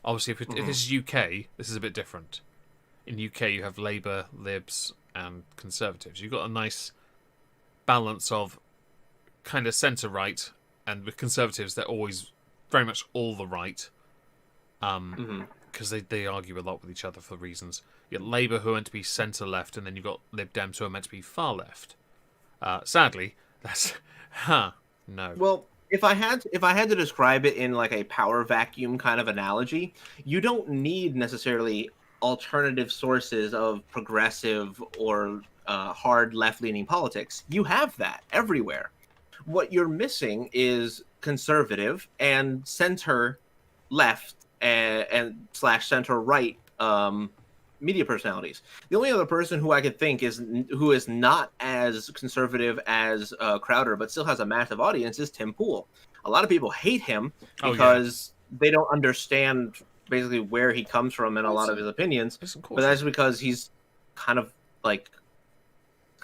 Obviously, if this is UK, this is a bit different. In UK, you have Labour, Libs, and Conservatives. You've got a nice balance of kind of centre-right, and with Conservatives, they're always very much all the right, because they argue a lot with each other for reasons. You got Labour, who are meant to be centre-left, and then you've got Lib Dems, who are meant to be far-left. Sadly, that's... no. Well, if I had to describe it in like a power vacuum kind of analogy, you don't need necessarily alternative sources of progressive or hard left-leaning politics. You have that everywhere. What you're missing is conservative and center left and slash center right media personalities. The only other person who I could think who is not as conservative as Crowder, but still has a massive audience, is Tim Pool. A lot of people hate him because they don't understand basically where he comes from and a lot of his opinions. But that's because he's kind of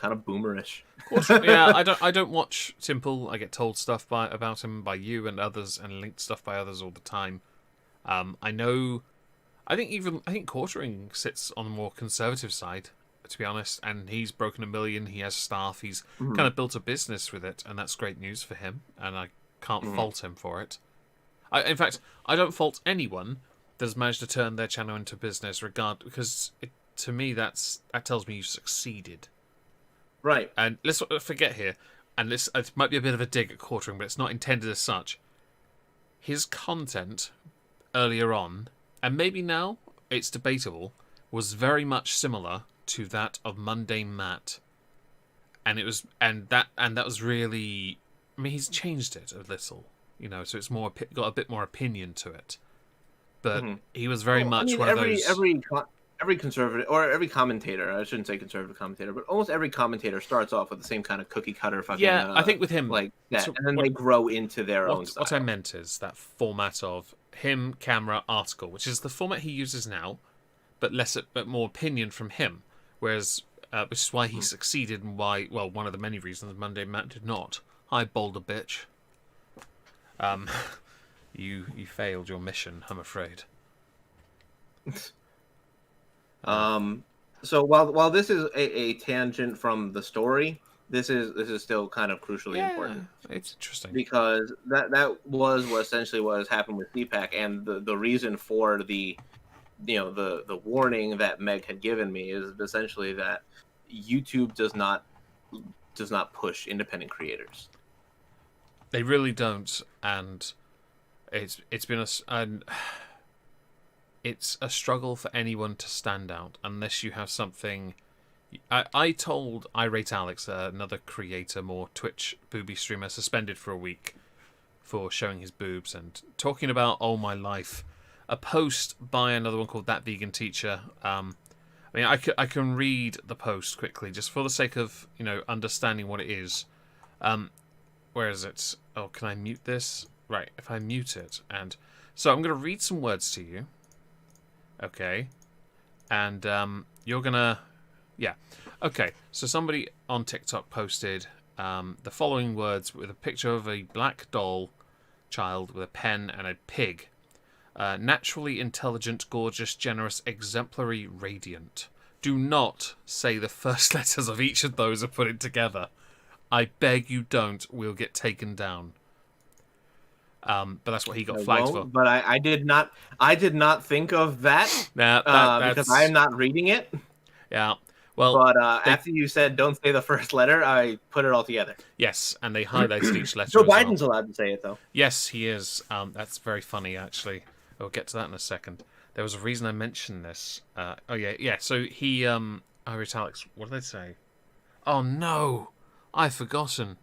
boomerish. Yeah, I don't watch Tim Pool. I get told stuff about him by you and others, and linked stuff by others all the time. I think Quartering sits on the more conservative side, to be honest, and he's broken 1 million. He has staff. He's kind of built a business with it, and that's great news for him. And I can't fault him for it. In fact, I don't fault anyone that's managed to turn their channel into business, because to me that tells me you've succeeded. Right. And let's not forget here, and it might be a bit of a dig at Quartering, but it's not intended as such. His content earlier on, and maybe now it's debatable, was very much similar to that of Mundane Matt, and that was really, I mean, he's changed it a little, so it's got a bit more opinion to it, but he was very much one of those. Every conservative, or every commentator, I shouldn't say conservative commentator, but almost every commentator starts off with the same kind of cookie cutter fucking... Yeah, I think with him... like that, and then they grow into their own style. What I meant is that format of him, camera, article, which is the format he uses now, but more opinion from him, whereas, which is why he succeeded and why, well, one of the many reasons Monday Matt did not. Hi, boulder bitch. You failed your mission, I'm afraid. So while this is a tangent from the story, this is still kind of crucially important. It's interesting because that was what essentially what has happened with CPAC, and the reason for the warning that Meg had given me is essentially that YouTube does not push independent creators. They really don't, and it's been it's a struggle for anyone to stand out unless you have something. I told Irate Alex, another creator, more Twitch booby streamer, suspended for a week for showing his boobs and talking about all my life. A post by another one called That Vegan Teacher. I can read the post quickly just for the sake of understanding what it is. Where is it? Oh, can I mute this? Right, if I mute it, and so I'm going to read some words to you. Okay, and you're gonna, yeah, okay. So somebody on TikTok posted the following words with a picture of a black doll child with a pen and a pig. Naturally intelligent, gorgeous, generous, exemplary, radiant. Do not say the first letters of each of those are put it together. I beg you don't. We'll get taken down. But that's what he got I flagged for. won't, but I did not. I did not think of that Nah, because I am that's not reading it. yeah. Well, But they after you said don't say the first letter, I put it all together. yes, and they highlighted each letter Joe as well. Biden's allowed to say it though. Yes, he is. That's very funny, actually. We'll get to that in a second. There was a reason I mentioned this. Oh yeah, yeah. So he Irish Alex. What did they say? Oh no, I've forgotten.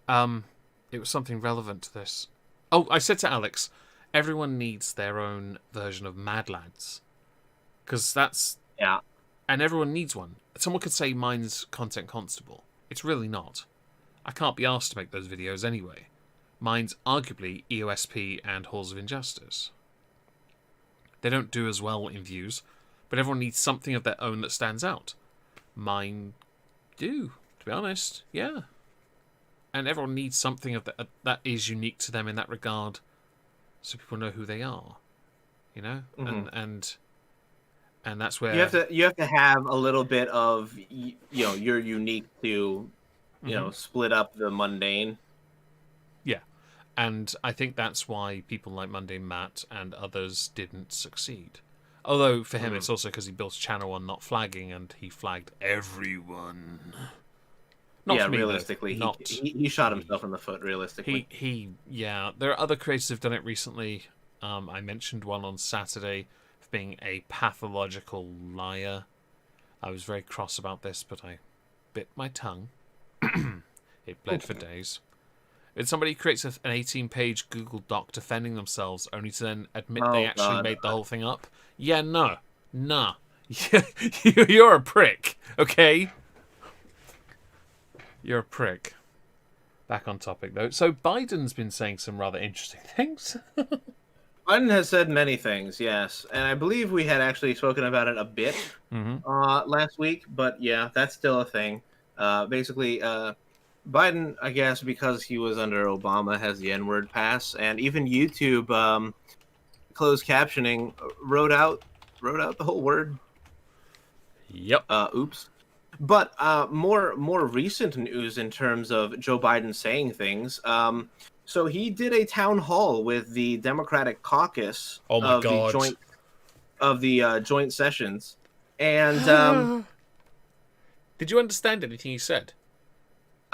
It was something relevant to this. Oh, I said to Alex, everyone needs their own version of Mad Lads, because that's Yeah. and everyone needs one. Someone could say mine's Content Constable. It's really not. I can't be asked to make those videos anyway. Mine's arguably EOSP and Halls of Injustice. They don't do as well in views, but everyone needs something of their own that stands out. Mine do, to be honest, yeah. And everyone needs something of that is unique to them in that regard, so people know who they are, you know. And that's where You have to have a little bit of you're unique to split up the mundane. yeah. And I think that's why people like Mundane Matt and others didn't succeed. Although for him, it's also because he built a channel on not flagging, and he flagged everyone. Not yeah, for me, realistically, though. he shot himself in the foot. Realistically, Yeah. There are other creators who've done it recently. I mentioned one on Saturday of being a pathological liar. I was very cross about this, but I bit my tongue. It bled for days. When somebody creates an 18-page Google Doc defending themselves, only to then admit they actually made the whole thing up. Yeah, no, nah. You're a prick, okay? You're a prick. Back on topic, though. So Biden's been saying some rather interesting things. Biden has said many things, yes, and I believe we had actually spoken about it a bit last week. But yeah, that's still a thing. Basically, Biden, I guess, because he was under Obama, has the N-word pass, and even YouTube closed captioning wrote out the whole word. Yep. Oops. But more recent news in terms of Joe Biden saying things. So he did a town hall with the Democratic caucus Oh my of the joint sessions, and did you understand anything he said?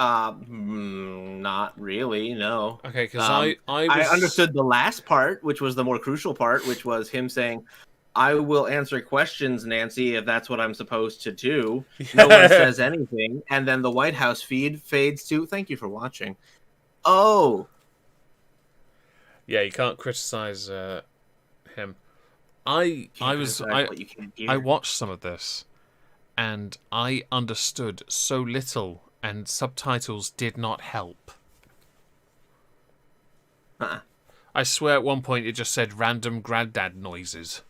not really, no. Okay, because I understood the last part, which was the more crucial part, which was him saying, I will answer questions, Nancy, if that's what I'm supposed to do. No one says anything. And then the White House feed fades to, thank you for watching. Oh. Yeah, you can't criticize him. I watched some of this, and I understood so little, and subtitles did not help. I swear at one point it just said random granddad noises.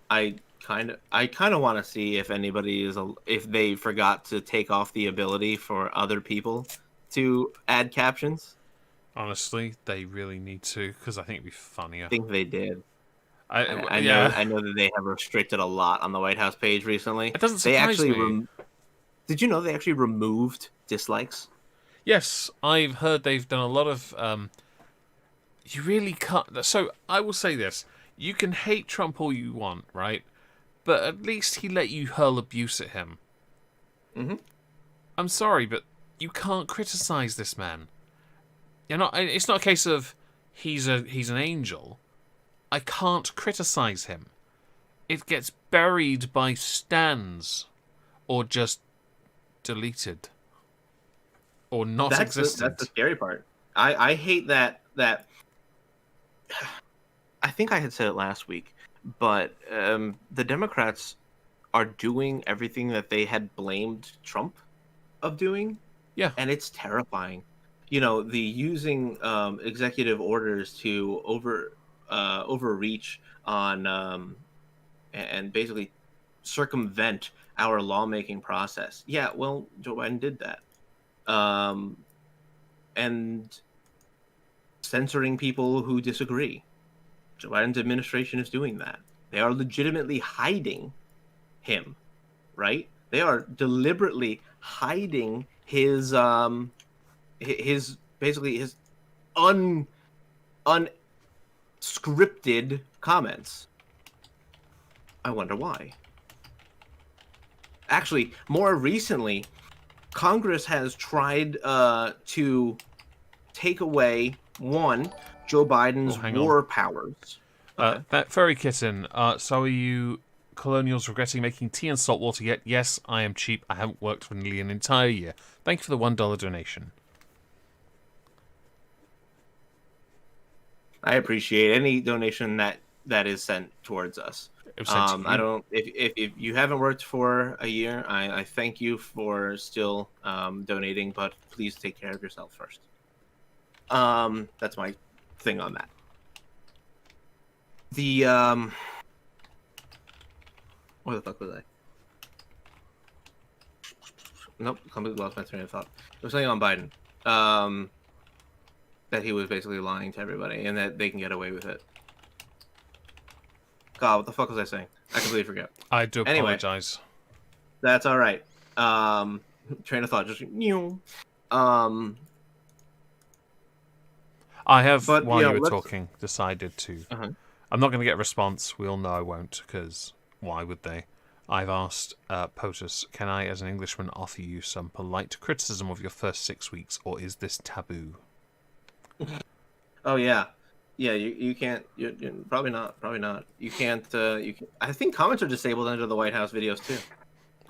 I kind of want to see if if they forgot to take off the ability for other people to add captions. Honestly, they really need to, because I think it'd be funnier. I think they did. I Yeah. know that they have restricted a lot on the White House page recently. It doesn't surprise me. Did you know they actually removed dislikes? Yes, I've heard they've done a lot of. You really can't. So I will say this: you can hate Trump all you want, right? But at least he let you hurl abuse at him. I'm sorry, but you can't criticize this man. You're not. It's not a case of he's an angel. I can't criticize him. It gets buried by stands, or just deleted, or not existent. That's the scary part. I hate that. I think I had said it last week, but the Democrats are doing everything that they had blamed Trump of doing. Yeah, and it's terrifying. You know, the using executive orders to overreach on and basically circumvent our lawmaking process. Yeah, well, Joe Biden did that. And censoring people who disagree. Joe Biden's administration is doing that. They are legitimately hiding him, right? They are deliberately hiding his unscripted comments. I wonder why. Actually, more recently, Congress has tried to take away Joe Biden's war powers. Okay. That furry kitten. So are you colonials regretting making tea and salt water yet? Yes, I am cheap. I haven't worked for nearly an entire year. Thank you for the $1 donation. I appreciate any donation that is sent towards us. I don't. If you haven't worked for a year, I thank you for still donating, but please take care of yourself first. That's my thing on that. The where the fuck was I? Nope, completely lost my train of thought. There was something on Biden. That he was basically lying to everybody and that they can get away with it. God, what the fuck was I saying? I completely forget. I do apologize. Anyway, that's all right. Train of thought just I have, while you were talking, decided to. I'm not going to get a response. We all know I won't, because why would they? I've asked POTUS, can I, as an Englishman, offer you some polite criticism of your first 6 weeks, or is this taboo? Oh yeah, you can't. You're probably not. You can't. I think comments are disabled under the White House videos too.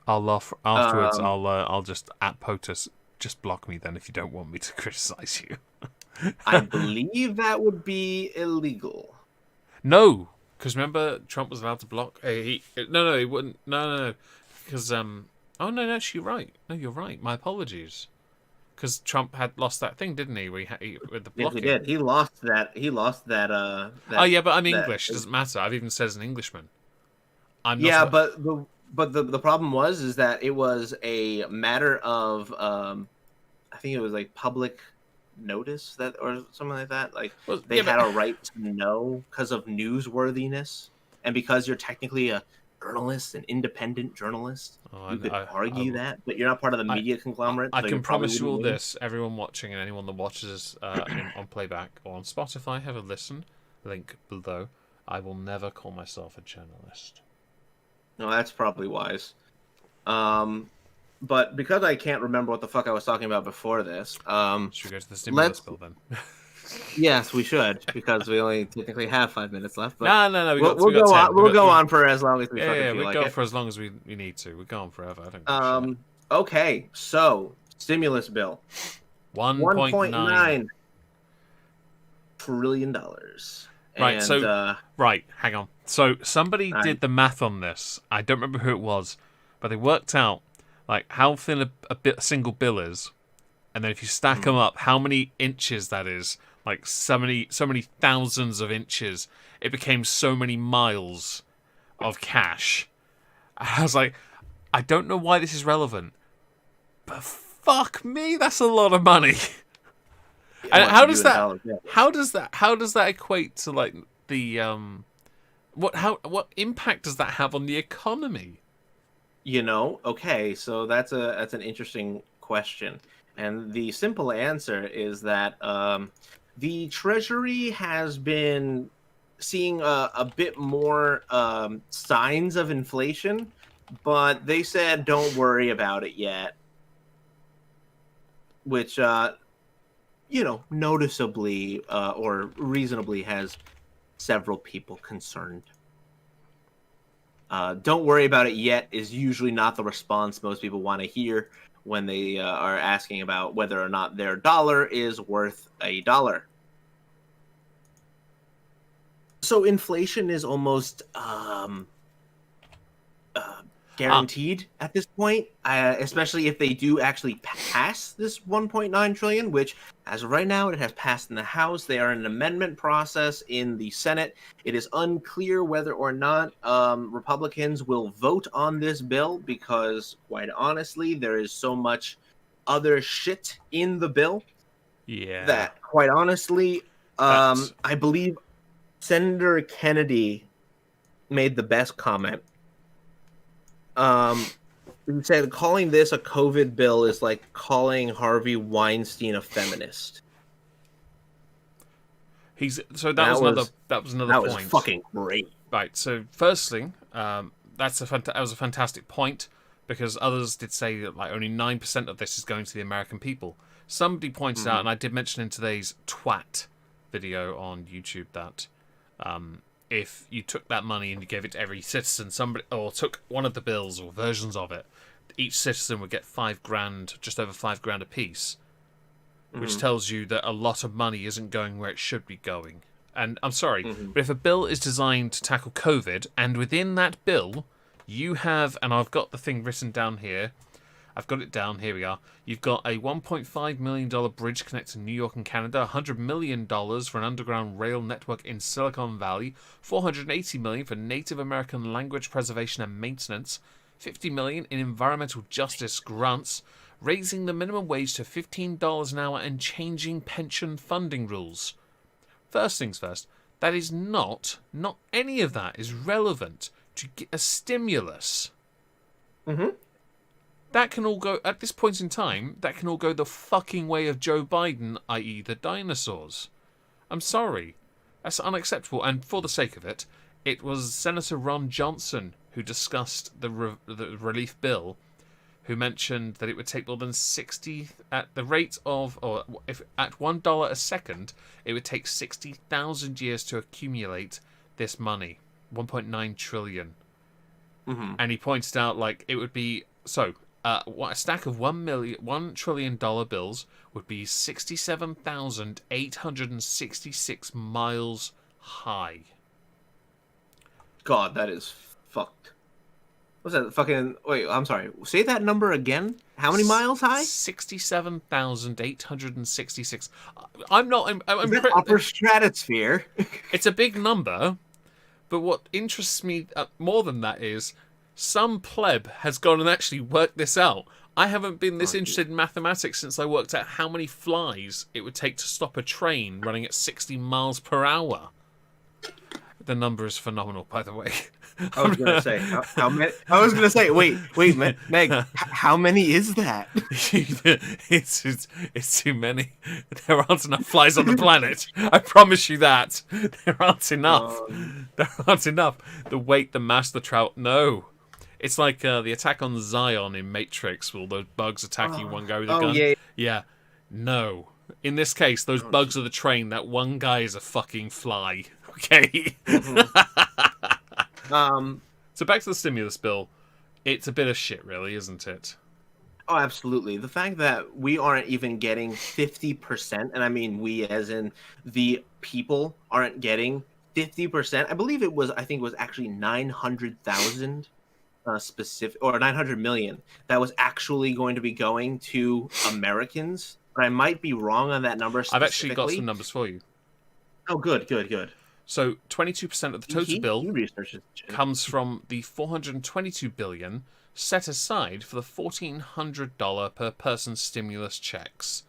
I'll afterwards. I'll just at POTUS. Just block me then if you don't want me to criticize you. I believe that would be illegal. No, because remember Trump was allowed to block. No, he wouldn't. No, because oh no, actually, you're right. No, you're right. My apologies. Because Trump had lost that thing, didn't he? With the blocking. Yes, he did. He lost that. Oh yeah, but I'm English. It doesn't matter. I've even said as an Englishman. I'm not. Yeah, but the problem is that it was a matter of I think it was like public notice that or something like that. Like they had a right to know because of newsworthiness and because you're technically a journalist, an independent journalist. You could argue that, but you're not part of the media conglomerate. I can promise you all this: everyone watching and anyone that watches on playback or on Spotify, have a listen. Link below. I will never call myself a journalist. No, that's probably wise. But because I can't remember what the fuck I was talking about before this, should we go to the stimulus bill then? Yes, we should, because we only technically have 5 minutes left. But no. We'll go on for as long as we fucking feel like it. We'll go for as long as we need to. We'll go on forever. I don't give Okay, so stimulus bill, $1.9 trillion. Right, hang on. So somebody did the math on this. I don't remember who it was, but they worked out like how thin a single bill is, and then if you stack them up, how many inches that is. Like so many thousands of inches. It became so many miles of cash. I was like, I don't know why this is relevant, but fuck me, that's a lot of money. And how does that equate to like the what impact does that have on the economy? Okay, so that's an interesting question, and the simple answer is that the Treasury has been seeing a bit more signs of inflation, but they said don't worry about it yet, which noticeably or reasonably has several people concerned. Don't worry about it yet is usually not the response most people want to hear when they are asking about whether or not their dollar is worth $1. So inflation is almost guaranteed at this point, especially if they do actually pass this 1.9 trillion, which as of right now, it has passed in the House. They are in an amendment process in the Senate. It is unclear whether or not Republicans will vote on this bill because, quite honestly, there is so much other shit in the bill that, quite honestly, I believe Senator Kennedy made the best comment. He said calling this a COVID bill is like calling Harvey Weinstein a feminist. That was another that point. was fucking great. Right. So firstly, that was a fantastic point, because others did say that like only 9% of this is going to the American people. Somebody pointed out, and I did mention in today's twat video on YouTube, that if you took that money and you gave it to every citizen, or took one of the bills or versions of it, each citizen would get $5,000, just over $5,000 a piece, which tells you that a lot of money isn't going where it should be going. And I'm sorry, but if a bill is designed to tackle COVID, and within that bill you have, and I've got the thing written down here, here we are, you've got a $1.5 million bridge connecting New York and Canada, $100 million for an underground rail network in Silicon Valley, $480 million for Native American language preservation and maintenance, $50 million in environmental justice grants, raising the minimum wage to $15 an hour, and changing pension funding rules. First things first, that is not any of that is relevant to get a stimulus. That can all go, at this point in time, that can all go the fucking way of Joe Biden, i.e. the dinosaurs. I'm sorry. That's unacceptable. And for the sake of it, it was Senator Ron Johnson who discussed the relief bill, who mentioned that it would take more than 60, at the rate of, or if at $1 a second, it would take 60,000 years to accumulate this money, 1.9 trillion. And he pointed out, like, it would be, a stack of $1 trillion bills would be 67,866 miles high. God, that is fucked. What's that fucking... Wait, I'm sorry. Say that number again. How many miles high? 67,866. I'm not... I'm upper stratosphere. It's a big number, but what interests me more than that is some pleb has gone and actually worked this out. I haven't been this interested in mathematics since I worked out how many flies it would take to stop a train running at 60 miles per hour. The number is phenomenal, by the way. I was gonna say how many. I was gonna say, wait, Meg. How many is that? It's too many. There aren't enough flies on the planet. I promise you that. There aren't enough. There aren't enough. The weight, the mass, the trout. No. It's like the attack on Zion in Matrix, with all those bugs attacking one guy with a gun. Yeah. No. In this case, those bugs are the train. That one guy is a fucking fly. Okay. So back to the stimulus bill. It's a bit of shit, really, isn't it? Oh, absolutely. The fact that we aren't even getting 50%, and I mean we as in the people aren't getting 50%. I believe it was actually 900,000 specific, or 900 million that was actually going to be going to Americans. But I might be wrong on that number specifically. I've actually got some numbers for you. Oh, good. So 22% of the total bill comes from the $422 billion set aside for the $1,400 per person stimulus checks.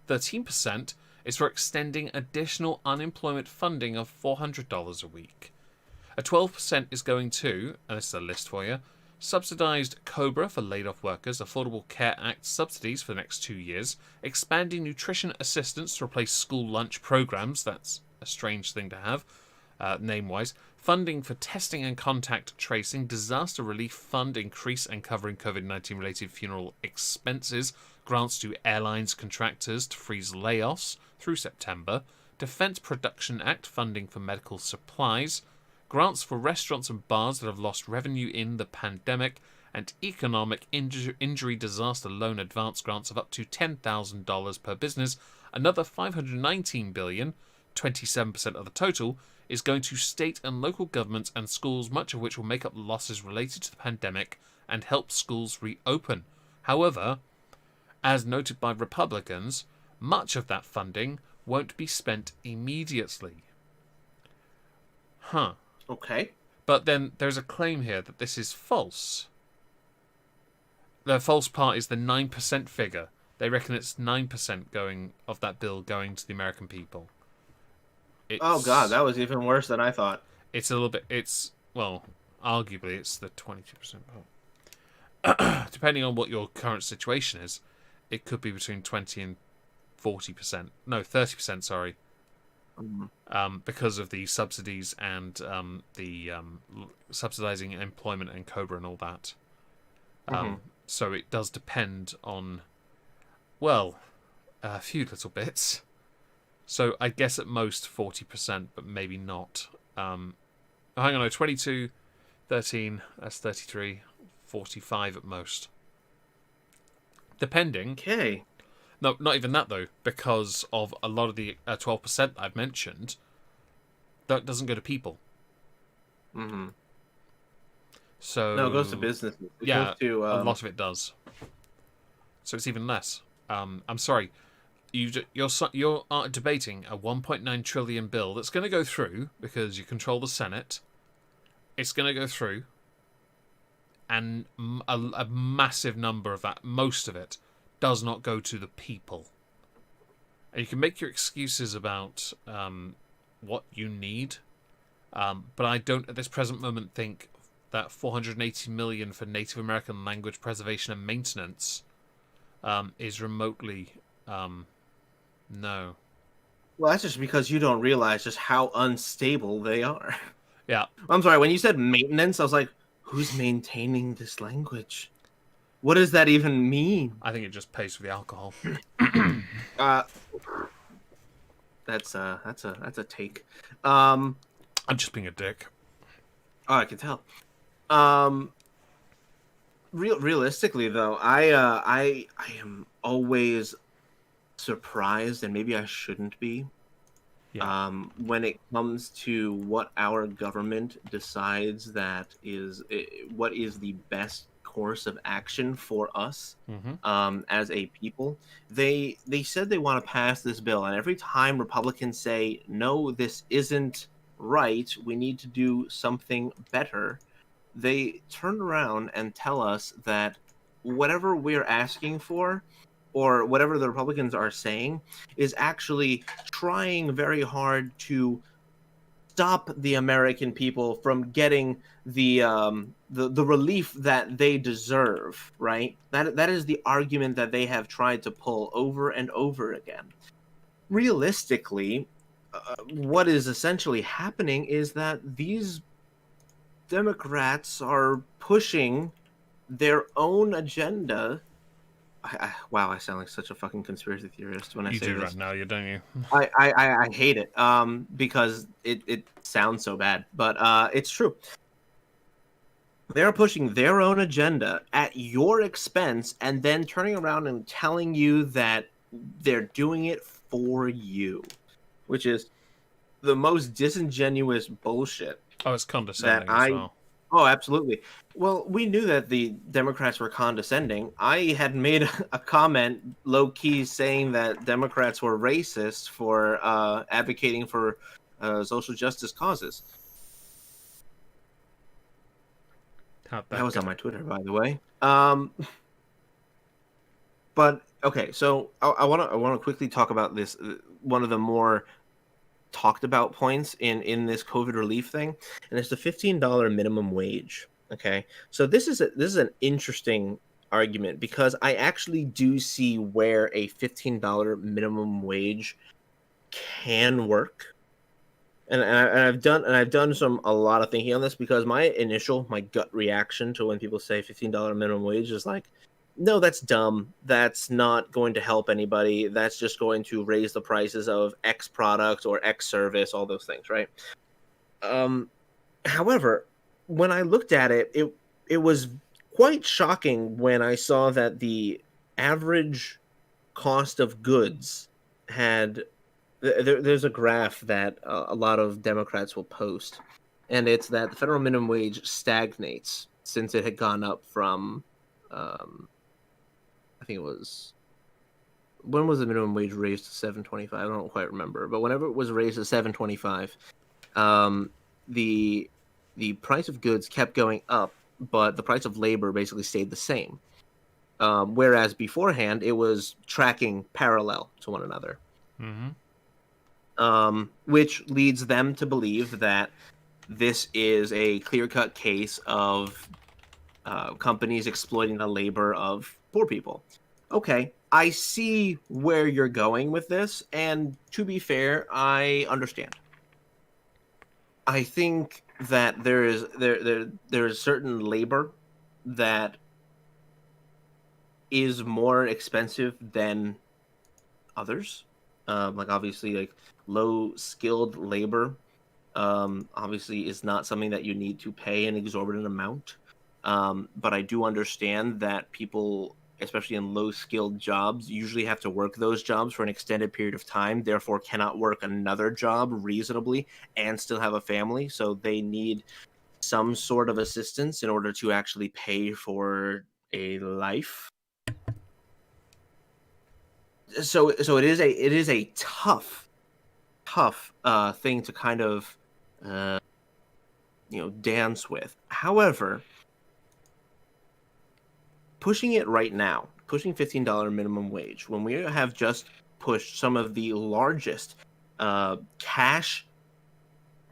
13% is for extending additional unemployment funding of $400 a week. A 12% is going to, and this is a list for you, subsidized COBRA for laid-off workers, Affordable Care Act subsidies for the next 2 years, expanding nutrition assistance to replace school lunch programs, that's a strange thing to have, name-wise, funding for testing and contact tracing, disaster relief fund increase and covering COVID-19 related funeral expenses, grants to airlines contractors to freeze layoffs through September, Defense Production Act funding for medical supplies, grants for restaurants and bars that have lost revenue in the pandemic, and economic injury disaster loan advance grants of up to $10,000 per business. Another $519 billion, 27% of the total, is going to state and local governments and schools, much of which will make up losses related to the pandemic and help schools reopen. However, as noted by Republicans, much of that funding won't be spent immediately. Okay. But then there's a claim here that this is false. The false part is the 9% figure. They reckon it's 9% of that bill going to the American people. Oh god, that was even worse than I thought. It's a little bit. Arguably, it's the 22% part. Depending on what your current situation is, it could be between 20 and 40%. No, 30%. Sorry. because of the subsidies and subsidizing employment and Cobra and all that. Mm-hmm. So it does depend on, well, a few little bits. So I guess at most 40%, but maybe not. Hang on, no, 22, 13, that's 33, 45 at most. Depending. Okay. No, not even that, though, because of a lot of the 12% I've mentioned, that doesn't go to people. Mm-hmm. So No, it goes to businesses. It yeah, goes to, a lot of it does. So it's even less. I'm sorry, you're debating a 1.9 trillion bill that's going to go through because you control the Senate. It's going to go through, and a massive number of that, most of it, does not go to the people. And you can make your excuses about what you need, but I don't at this present moment think that 480 million for Native American language preservation and maintenance is remotely no. Well, that's just because you don't realize just how unstable they are. Yeah, I'm sorry, when you said maintenance, I was like, who's maintaining this language? What does that even mean? I think it just pays for the alcohol. Uh, that's a take. Um, I'm just being a dick. oh, I can tell. Um, realistically though, I am always surprised, and maybe I shouldn't be, Yeah. when it comes to what our government decides what is the best course of action for us, Mm-hmm. as a people. They said they want to pass this bill, and every time Republicans say no, this isn't right, we need to do something better, they turn around and tell us that whatever we're asking for, or whatever the Republicans are saying, is actually trying very hard to stop the American people from getting the relief that they deserve. Right? That is the argument that they have tried to pull over and over again. Realistically, what is essentially happening is that these Democrats are pushing their own agenda. Wow, I sound like such a fucking conspiracy theorist when I You say do this. right now, you don't you? I hate it, because it sounds so bad, but it's true. They're pushing their own agenda at your expense, and then turning around and telling you that they're doing it for you, which is the most disingenuous bullshit Oh, it's that condescending as I. well. Oh, absolutely. Well, we knew that the Democrats were condescending. I had made a comment low key saying that Democrats were racist for advocating for social justice causes. How'd That that was go? on my Twitter, by the way. But okay, so I want to quickly talk about this. One of the more talked about points in this COVID relief thing, and it's the $15 minimum wage. Okay, so this is an interesting argument, because I actually do see where a $15 minimum wage can work, and I've done a lot of thinking on this, because my gut reaction to when people say $15 minimum wage is like, no, that's dumb. That's not going to help anybody. That's just going to raise the prices of X product or X service, all those things, right? Um, However, when I looked at it, it was quite shocking when I saw that the average cost of goods had there's a graph that a lot of Democrats will post, and it's that the federal minimum wage stagnates since it had gone up from, I think it was, when was the minimum wage raised to 7.25? I don't quite remember, but whenever it was raised to 7.25, um, the the price of goods kept going up, but the price of labor basically stayed the same. Whereas beforehand, it was tracking parallel to one another, Mm-hmm. which leads them to believe that this is a clear-cut case of companies exploiting the labor of poor people. Okay, I see where you're going with this, and to be fair, I understand. I think that there is certain labor that is more expensive than others. Like obviously, like low skilled labor, obviously is not something that you need to pay an exorbitant amount. But I do understand that people, especially in low skilled jobs, usually have to work those jobs for an extended period of time, therefore cannot work another job reasonably and still have a family. So they need some sort of assistance in order to actually pay for a life. So it is a tough thing to kind of uh dance with. However, pushing it right now, pushing $15 minimum wage when we have just pushed some of the largest cash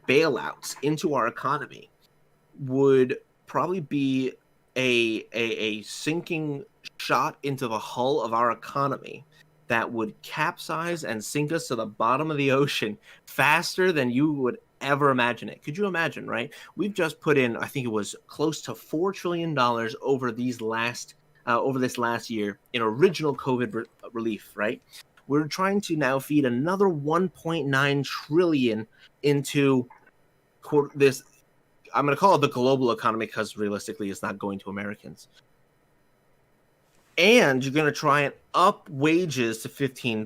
bailouts into our economy would probably be a sinking shot into the hull of our economy that would capsize and sink us to the bottom of the ocean faster than you would ever imagine it. Could you imagine, right? We've just put in, I think it was close to $4 trillion over this last year in original COVID relief, right? We're trying to now feed another 1.9 trillion into this. I'm going to call it the global economy because realistically it's not going to Americans. And you're going to try and up wages to $15.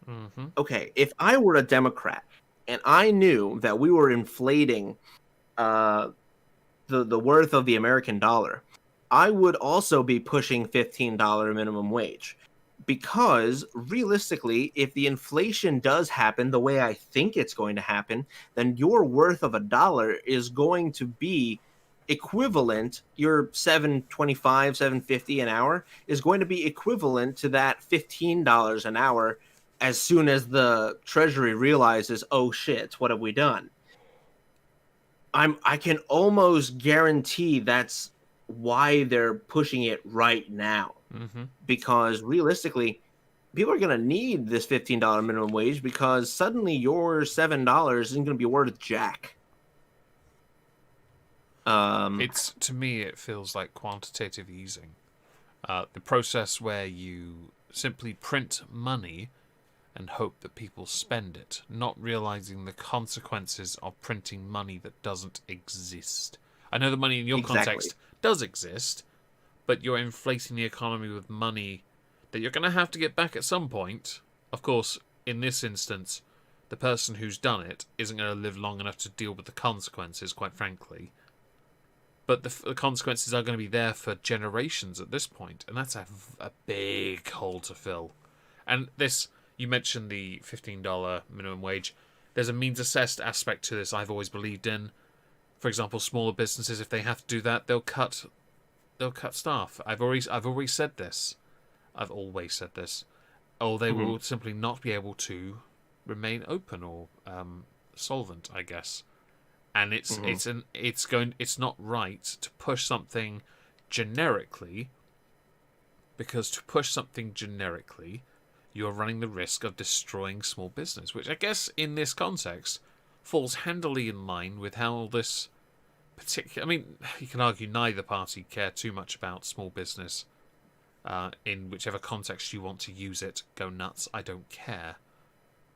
Mm-hmm. Okay, if I were a Democrat and I knew that we were inflating the worth of the American dollar, I would also be pushing $15 minimum wage. Because realistically, if the inflation does happen the way I think it's going to happen, then your worth of a dollar is going to be equivalent. Your 7.25, 7.50 an hour is going to be equivalent to that $15 an hour as soon as the Treasury realizes, oh shit, what have we done? I can almost guarantee that's why they're pushing it right now. Mm-hmm. Because realistically, people are going to need this $15 minimum wage because suddenly your $7 isn't going to be worth jack. It's, to me, it feels like quantitative easing. The process where you simply print money and hope that people spend it, not realizing the consequences of printing money that doesn't exist. I know the money in your context does exist, but you're inflating the economy with money that you're going to have to get back at some point. Of course, in this instance, the person who's done it isn't going to live long enough to deal with the consequences, quite frankly. But the consequences are going to be there for generations at this point, and that's a big hole to fill. And this, you mentioned the $15 minimum wage. There's a means assessed aspect to this I've always believed in. For example, smaller businesses, if they have to do that, they'll cut staff. I've always said this. I've always said this. Or they will simply not be able to remain open or solvent, I guess. And it's not right to push something generically, because to push something generically, you're running the risk of destroying small business, which I guess in this context falls handily in line with how this particular... I mean, you can argue neither party care too much about small business. In whichever context you want to use it, go nuts, I don't care.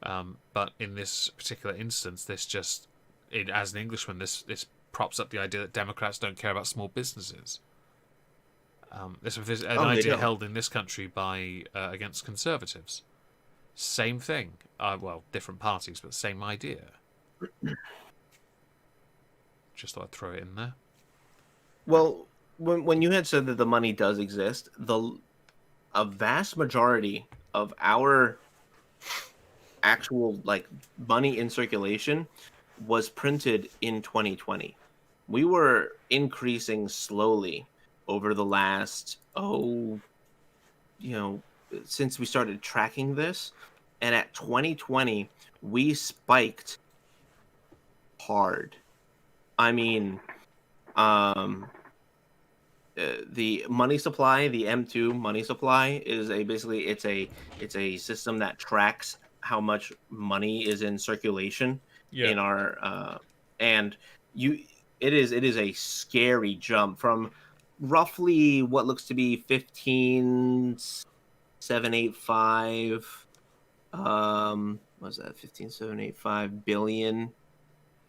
But in this particular instance, as an Englishman, this props up the idea that Democrats don't care about small businesses. This is an idea held in this country by against conservatives. Same thing. Well, different parties, but same idea. Just thought I'd throw it in there. Well, when you had said that the money does exist, a vast majority of our actual money in circulation was printed in 2020. We were increasing slowly over the last since we started tracking this, and at 2020 we spiked hard. I mean, the money supply, the M2 money supply, is basically it's a system that tracks how much money is in circulation Yeah. in our and you it is a scary jump from roughly what looks to be 15,785 what's that, 15,785 billion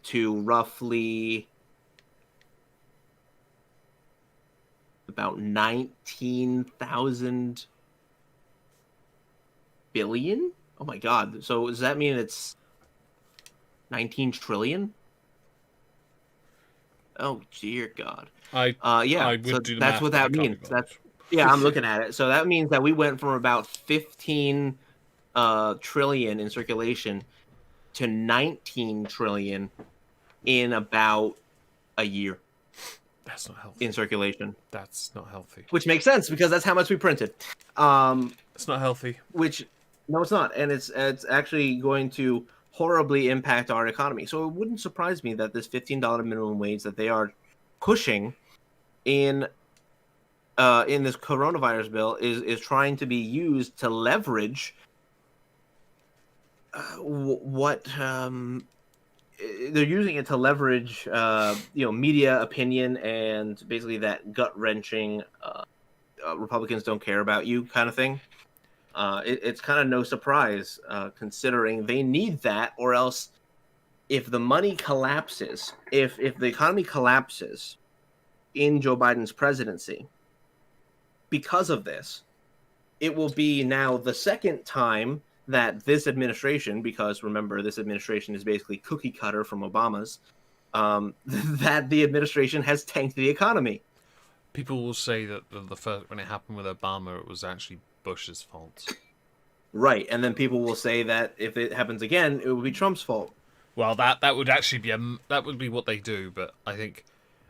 to roughly about 19,000 billion. Oh my god. So does that mean it's 19 trillion? Oh dear god. Yeah, I so would do the that's math, what but I that can't means. be bothered. That's yeah, I'm looking at it. So that means that we went from about 15 trillion in circulation to 19 trillion in about a year That's not healthy. in circulation, That's not healthy. which makes sense because that's how much we printed. It's not healthy. Which no, it's not, and it's actually going to horribly impact our economy. So it wouldn't surprise me that this $15 minimum wage that they are pushing in this coronavirus bill is trying to be used to leverage what they're using it to leverage media opinion and basically that gut wrenching Republicans don't care about you kind of thing. It's kind of no surprise considering they need that, or else if the money collapses, if the economy collapses in Joe Biden's presidency because of this, it will be now the second time that this administration, because remember, this administration is basically cookie cutter from Obama's, that the administration has tanked the economy. People will say that the first when it happened with Obama, it was actually Bush's fault. Right, and then people will say that if it happens again, it will be Trump's fault. Well, that would actually be that would be what they do, but I think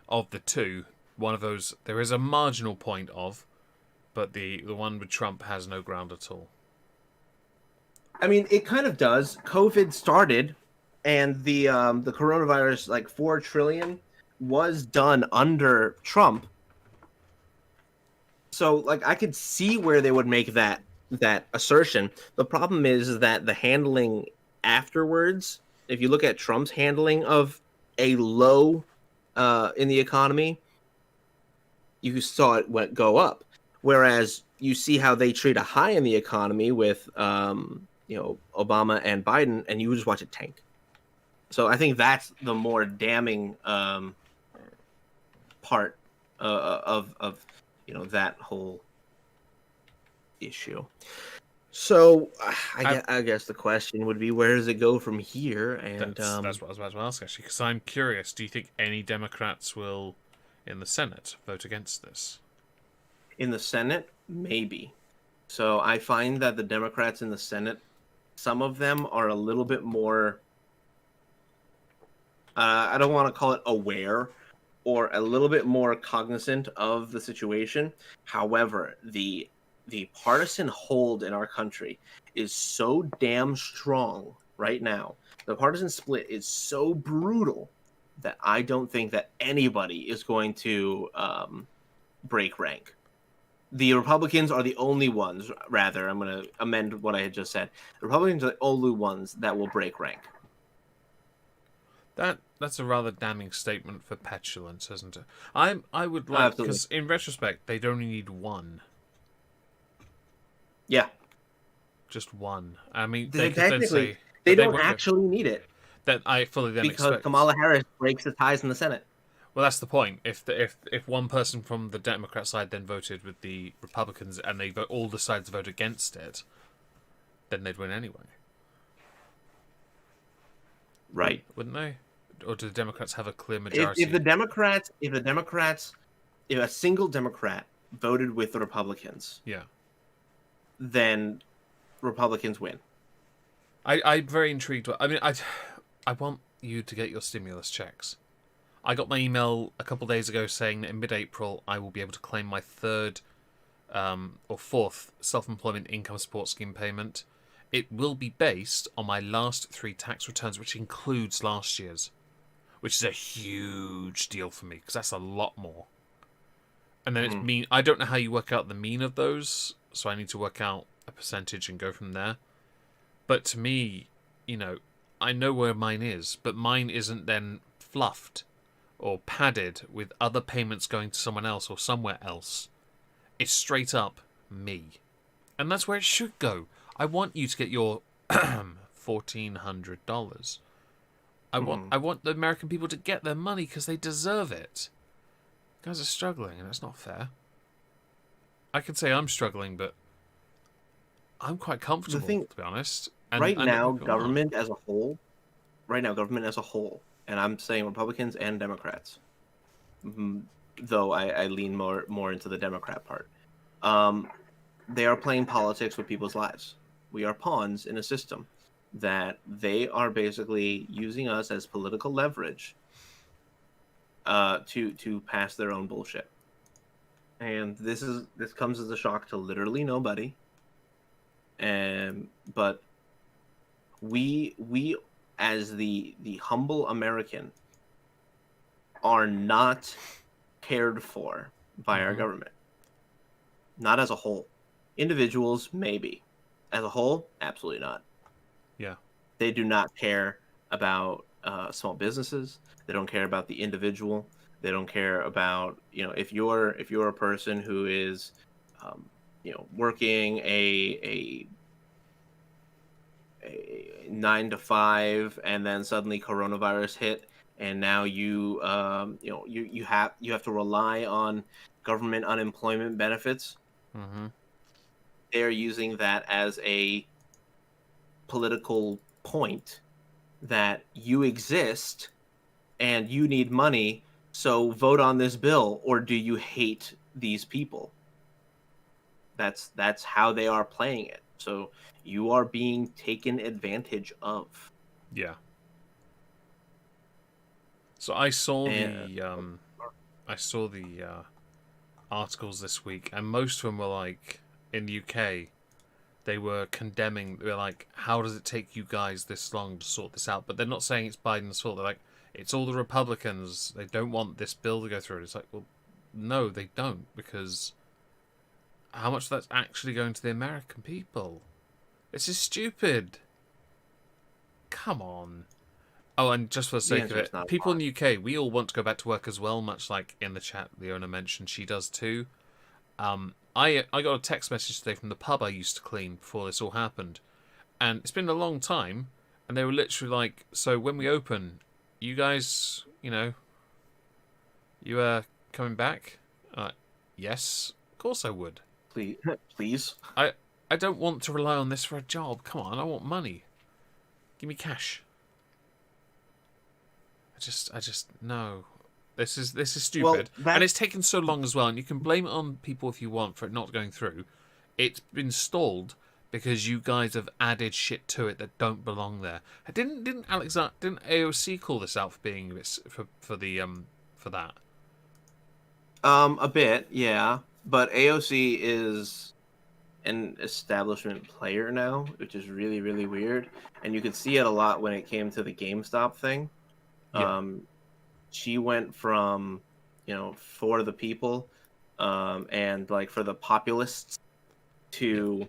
of the two, one of those there is a marginal point of, but the one with Trump has no ground at all. I mean, it kind of does. COVID started, and the coronavirus, like 4 trillion, was done under Trump. So, like, I could see where they would make that assertion. The problem is that the handling afterwards, if you look at Trump's handling of a low in the economy, you saw it go up. Whereas you see how they treat a high in the economy with Obama and Biden, and you just watch it tank. So I think that's the more damning part of that whole issue. So I guess the question would be, where does it go from here? And that's what I was about to ask, actually, because I'm curious. Do you think any Democrats will, in the Senate, vote against this? In the Senate, maybe. So I find that the Democrats in the Senate, some of them are a little bit more, I don't want to call it aware, or a little bit more cognizant of the situation. However, the partisan hold in our country is so damn strong right now. The partisan split is so brutal that I don't think that anybody is going to break rank. The Republicans are the only ones, rather, I'm going to amend what I had just said. The Republicans are the only ones that will break rank. That's a rather damning statement for petulance, isn't it? I would like, because in retrospect, they'd only need one. Yeah. Just one. I mean, they don't actually need it. That I fully then because expect. Kamala Harris breaks the ties in the Senate. Well, that's the point. If one person from the Democrat side then voted with the Republicans and they all decided to vote against it, then they'd win anyway. Right. Wouldn't they? Or do the Democrats have a clear majority? If a single Democrat voted with the Republicans, yeah, then Republicans win. I'm very intrigued. I mean, I want you to get your stimulus checks. I got my email a couple of days ago saying that in mid-April I will be able to claim my third or fourth self-employment income support scheme payment. It will be based on my last 3 tax returns, which includes last year's, which is a huge deal for me because that's a lot more. And then it's Mhm. mean. I don't know how you work out the mean of those, so I need to work out a percentage and go from there. But to me, I know where mine is, but mine isn't then fluffed or padded with other payments going to someone else or somewhere else. It's straight up me. And that's where it should go. I want you to get your $1,400. Mhm. I want the American people to get their money because they deserve it. You guys are struggling, and it's not fair. I can say I'm struggling, but I'm quite The comfortable, thing to be honest. And right I know now, people aren't. government as a whole, and I'm saying Republicans and Democrats, mhm, though I lean more into the Democrat part. Um, they are playing politics with people's lives. We are pawns in a system that they are basically using us as political leverage to pass their own bullshit. And this comes as a shock to literally nobody. And but we as the humble American are not cared for by our Mm-hmm. government. Not as a whole. Individuals, maybe. As a whole, absolutely not. Yeah. They do not care about small businesses. They don't care about the individual. They don't care about if you're a person who is working a 9 to 5, and then suddenly coronavirus hit, and now you have to rely on government unemployment benefits. Mm-hmm. They're using that as a political point that you exist and you need money, so vote on this bill, or do you hate these people? That's how they are playing it. So you are being taken advantage of. Yeah. So I saw And the articles this week, and most of them were like in the UK. They were condemning. They were like, "How does it take you guys this long to sort this out?" But they're not saying it's Biden's fault. They're like, "It's all the Republicans. They don't want this bill to go through." It's like, well, no, they don't, because how much of that's actually going to the American people? This is stupid. Come on. Oh, and just for the the sake of answer it, is not a people in lot. the UK, we all want to go back to work as well, much like in the chat Leona mentioned she does too. I got a text message today from the pub I used to clean before this all happened, and it's been a long time, and they were literally like, "So when we open, you guys, you coming back?" Yes, of course I would. Please, please. I I don't want to rely on this for a job. Come on, I want money. Give me cash. I just no. This is Well, stupid, and that it's taken so long as well. And you can blame it on people if you want for it not going through. It's been stalled because you guys have added shit to it that don't belong there. Didn't AOC call this out for being for that? a bit, yeah, but AOC is an establishment player now, which is really really weird, and you could see it a lot when it came to the GameStop thing. Yeah, Um, she went from for the people, and like for the populists yeah, to,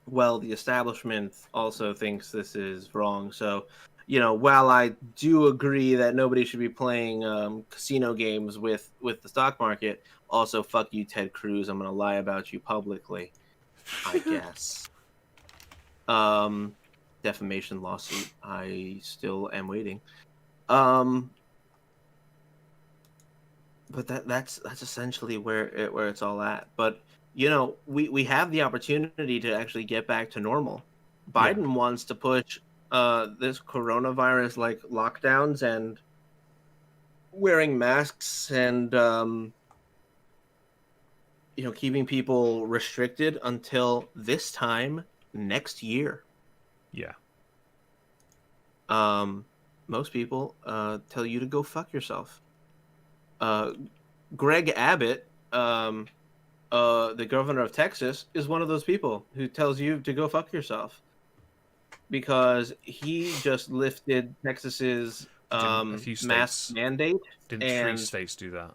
well, the establishment also thinks this is wrong. So, while I do agree that nobody should be playing casino games with the stock market, also fuck you, Ted Cruz. I'm gonna lie about you publicly, I guess. Um, Defamation lawsuit. I still am waiting. Um, but that's essentially where it's all at. But we have the opportunity to actually get back to normal. yeah. Biden wants to push this coronavirus like lockdowns and wearing masks and keeping people restricted until this time next year. Yeah. Um, Most people tell you to go fuck yourself. Uh, Greg Abbott, the governor of Texas, is one of those people who tells you to go fuck yourself because he just lifted Texas's Didn't a few mask states? mandate, Didn't three and states do that?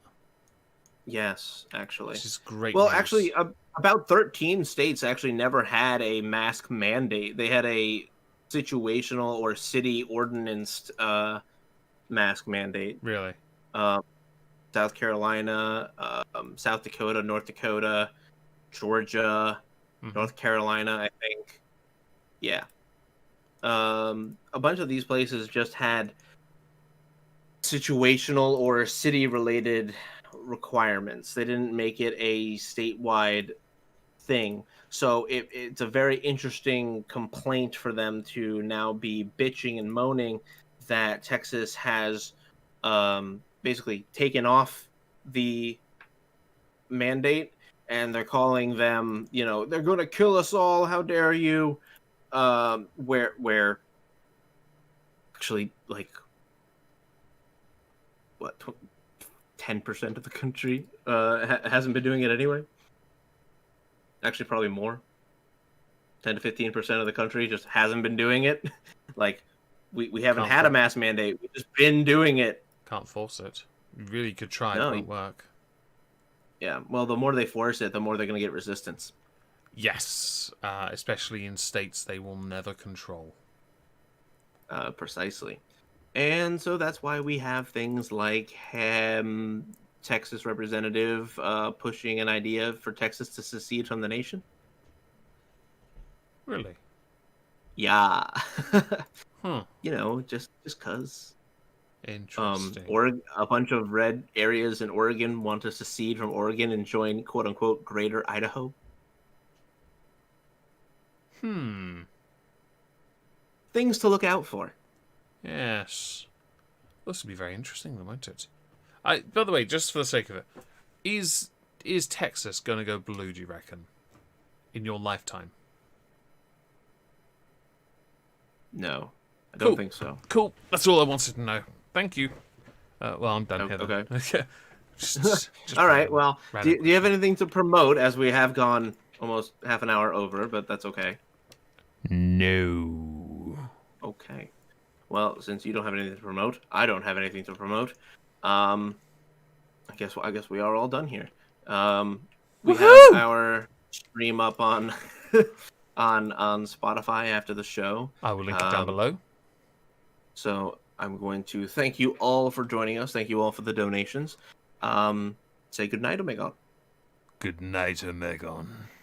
Yes, actually. which is great Well, news. actually, about 13 states actually never had a mask mandate. They had a situational or city ordinance mask mandate. Really. Um, South Carolina, South Dakota, North Dakota, Georgia, Hmm. North Carolina, I think. Yeah. A bunch of these places just had situational or city related requirements. They didn't make it a statewide thing. So it's a very interesting complaint for them to now be bitching and moaning that Texas has basically taken off the mandate, and they're calling them, they're going to kill us all. How dare you? Where actually, like, what, 10% of the country hasn't been doing it anyway. Actually, probably more. 10 to 15% of the country just hasn't been doing it. Like, we haven't Can't had a for- mass mandate. We've just been doing it. can't force it. You really could try, it No, won't work. yeah. Well, the more they force it, the more they're going to get resistance. Yes, especially in states they will never control. Precisely. And so that's why we have things like Texas representative pushing an idea for Texas to secede from the nation. Really? Yeah. Huh. Just cause. Interesting. A bunch of red areas in Oregon want to secede from Oregon and join "quote unquote" Greater Idaho. Hmm. Things to look out for. Yes. This would be very interesting, though, won't it? By the way, just for the sake of it, is Texas going to go blue, do you reckon, in your lifetime? No, I don't Cool. think so. Cool. That's all I wanted to know. Thank you. Well, I'm done here then. Okay. just All right. random, Well, random do you have question. anything to promote? As we have gone almost half an hour over, but that's okay. No. Okay. Well, since you don't have anything to promote, I don't have anything to promote. Um, I guess we are all done here. We have Woohoo! our stream up on on Spotify after the show. I will link it down below. So I'm going to thank you all for joining us. Thank you all for the donations. Say goodnight, Omega. Good night, Omegon.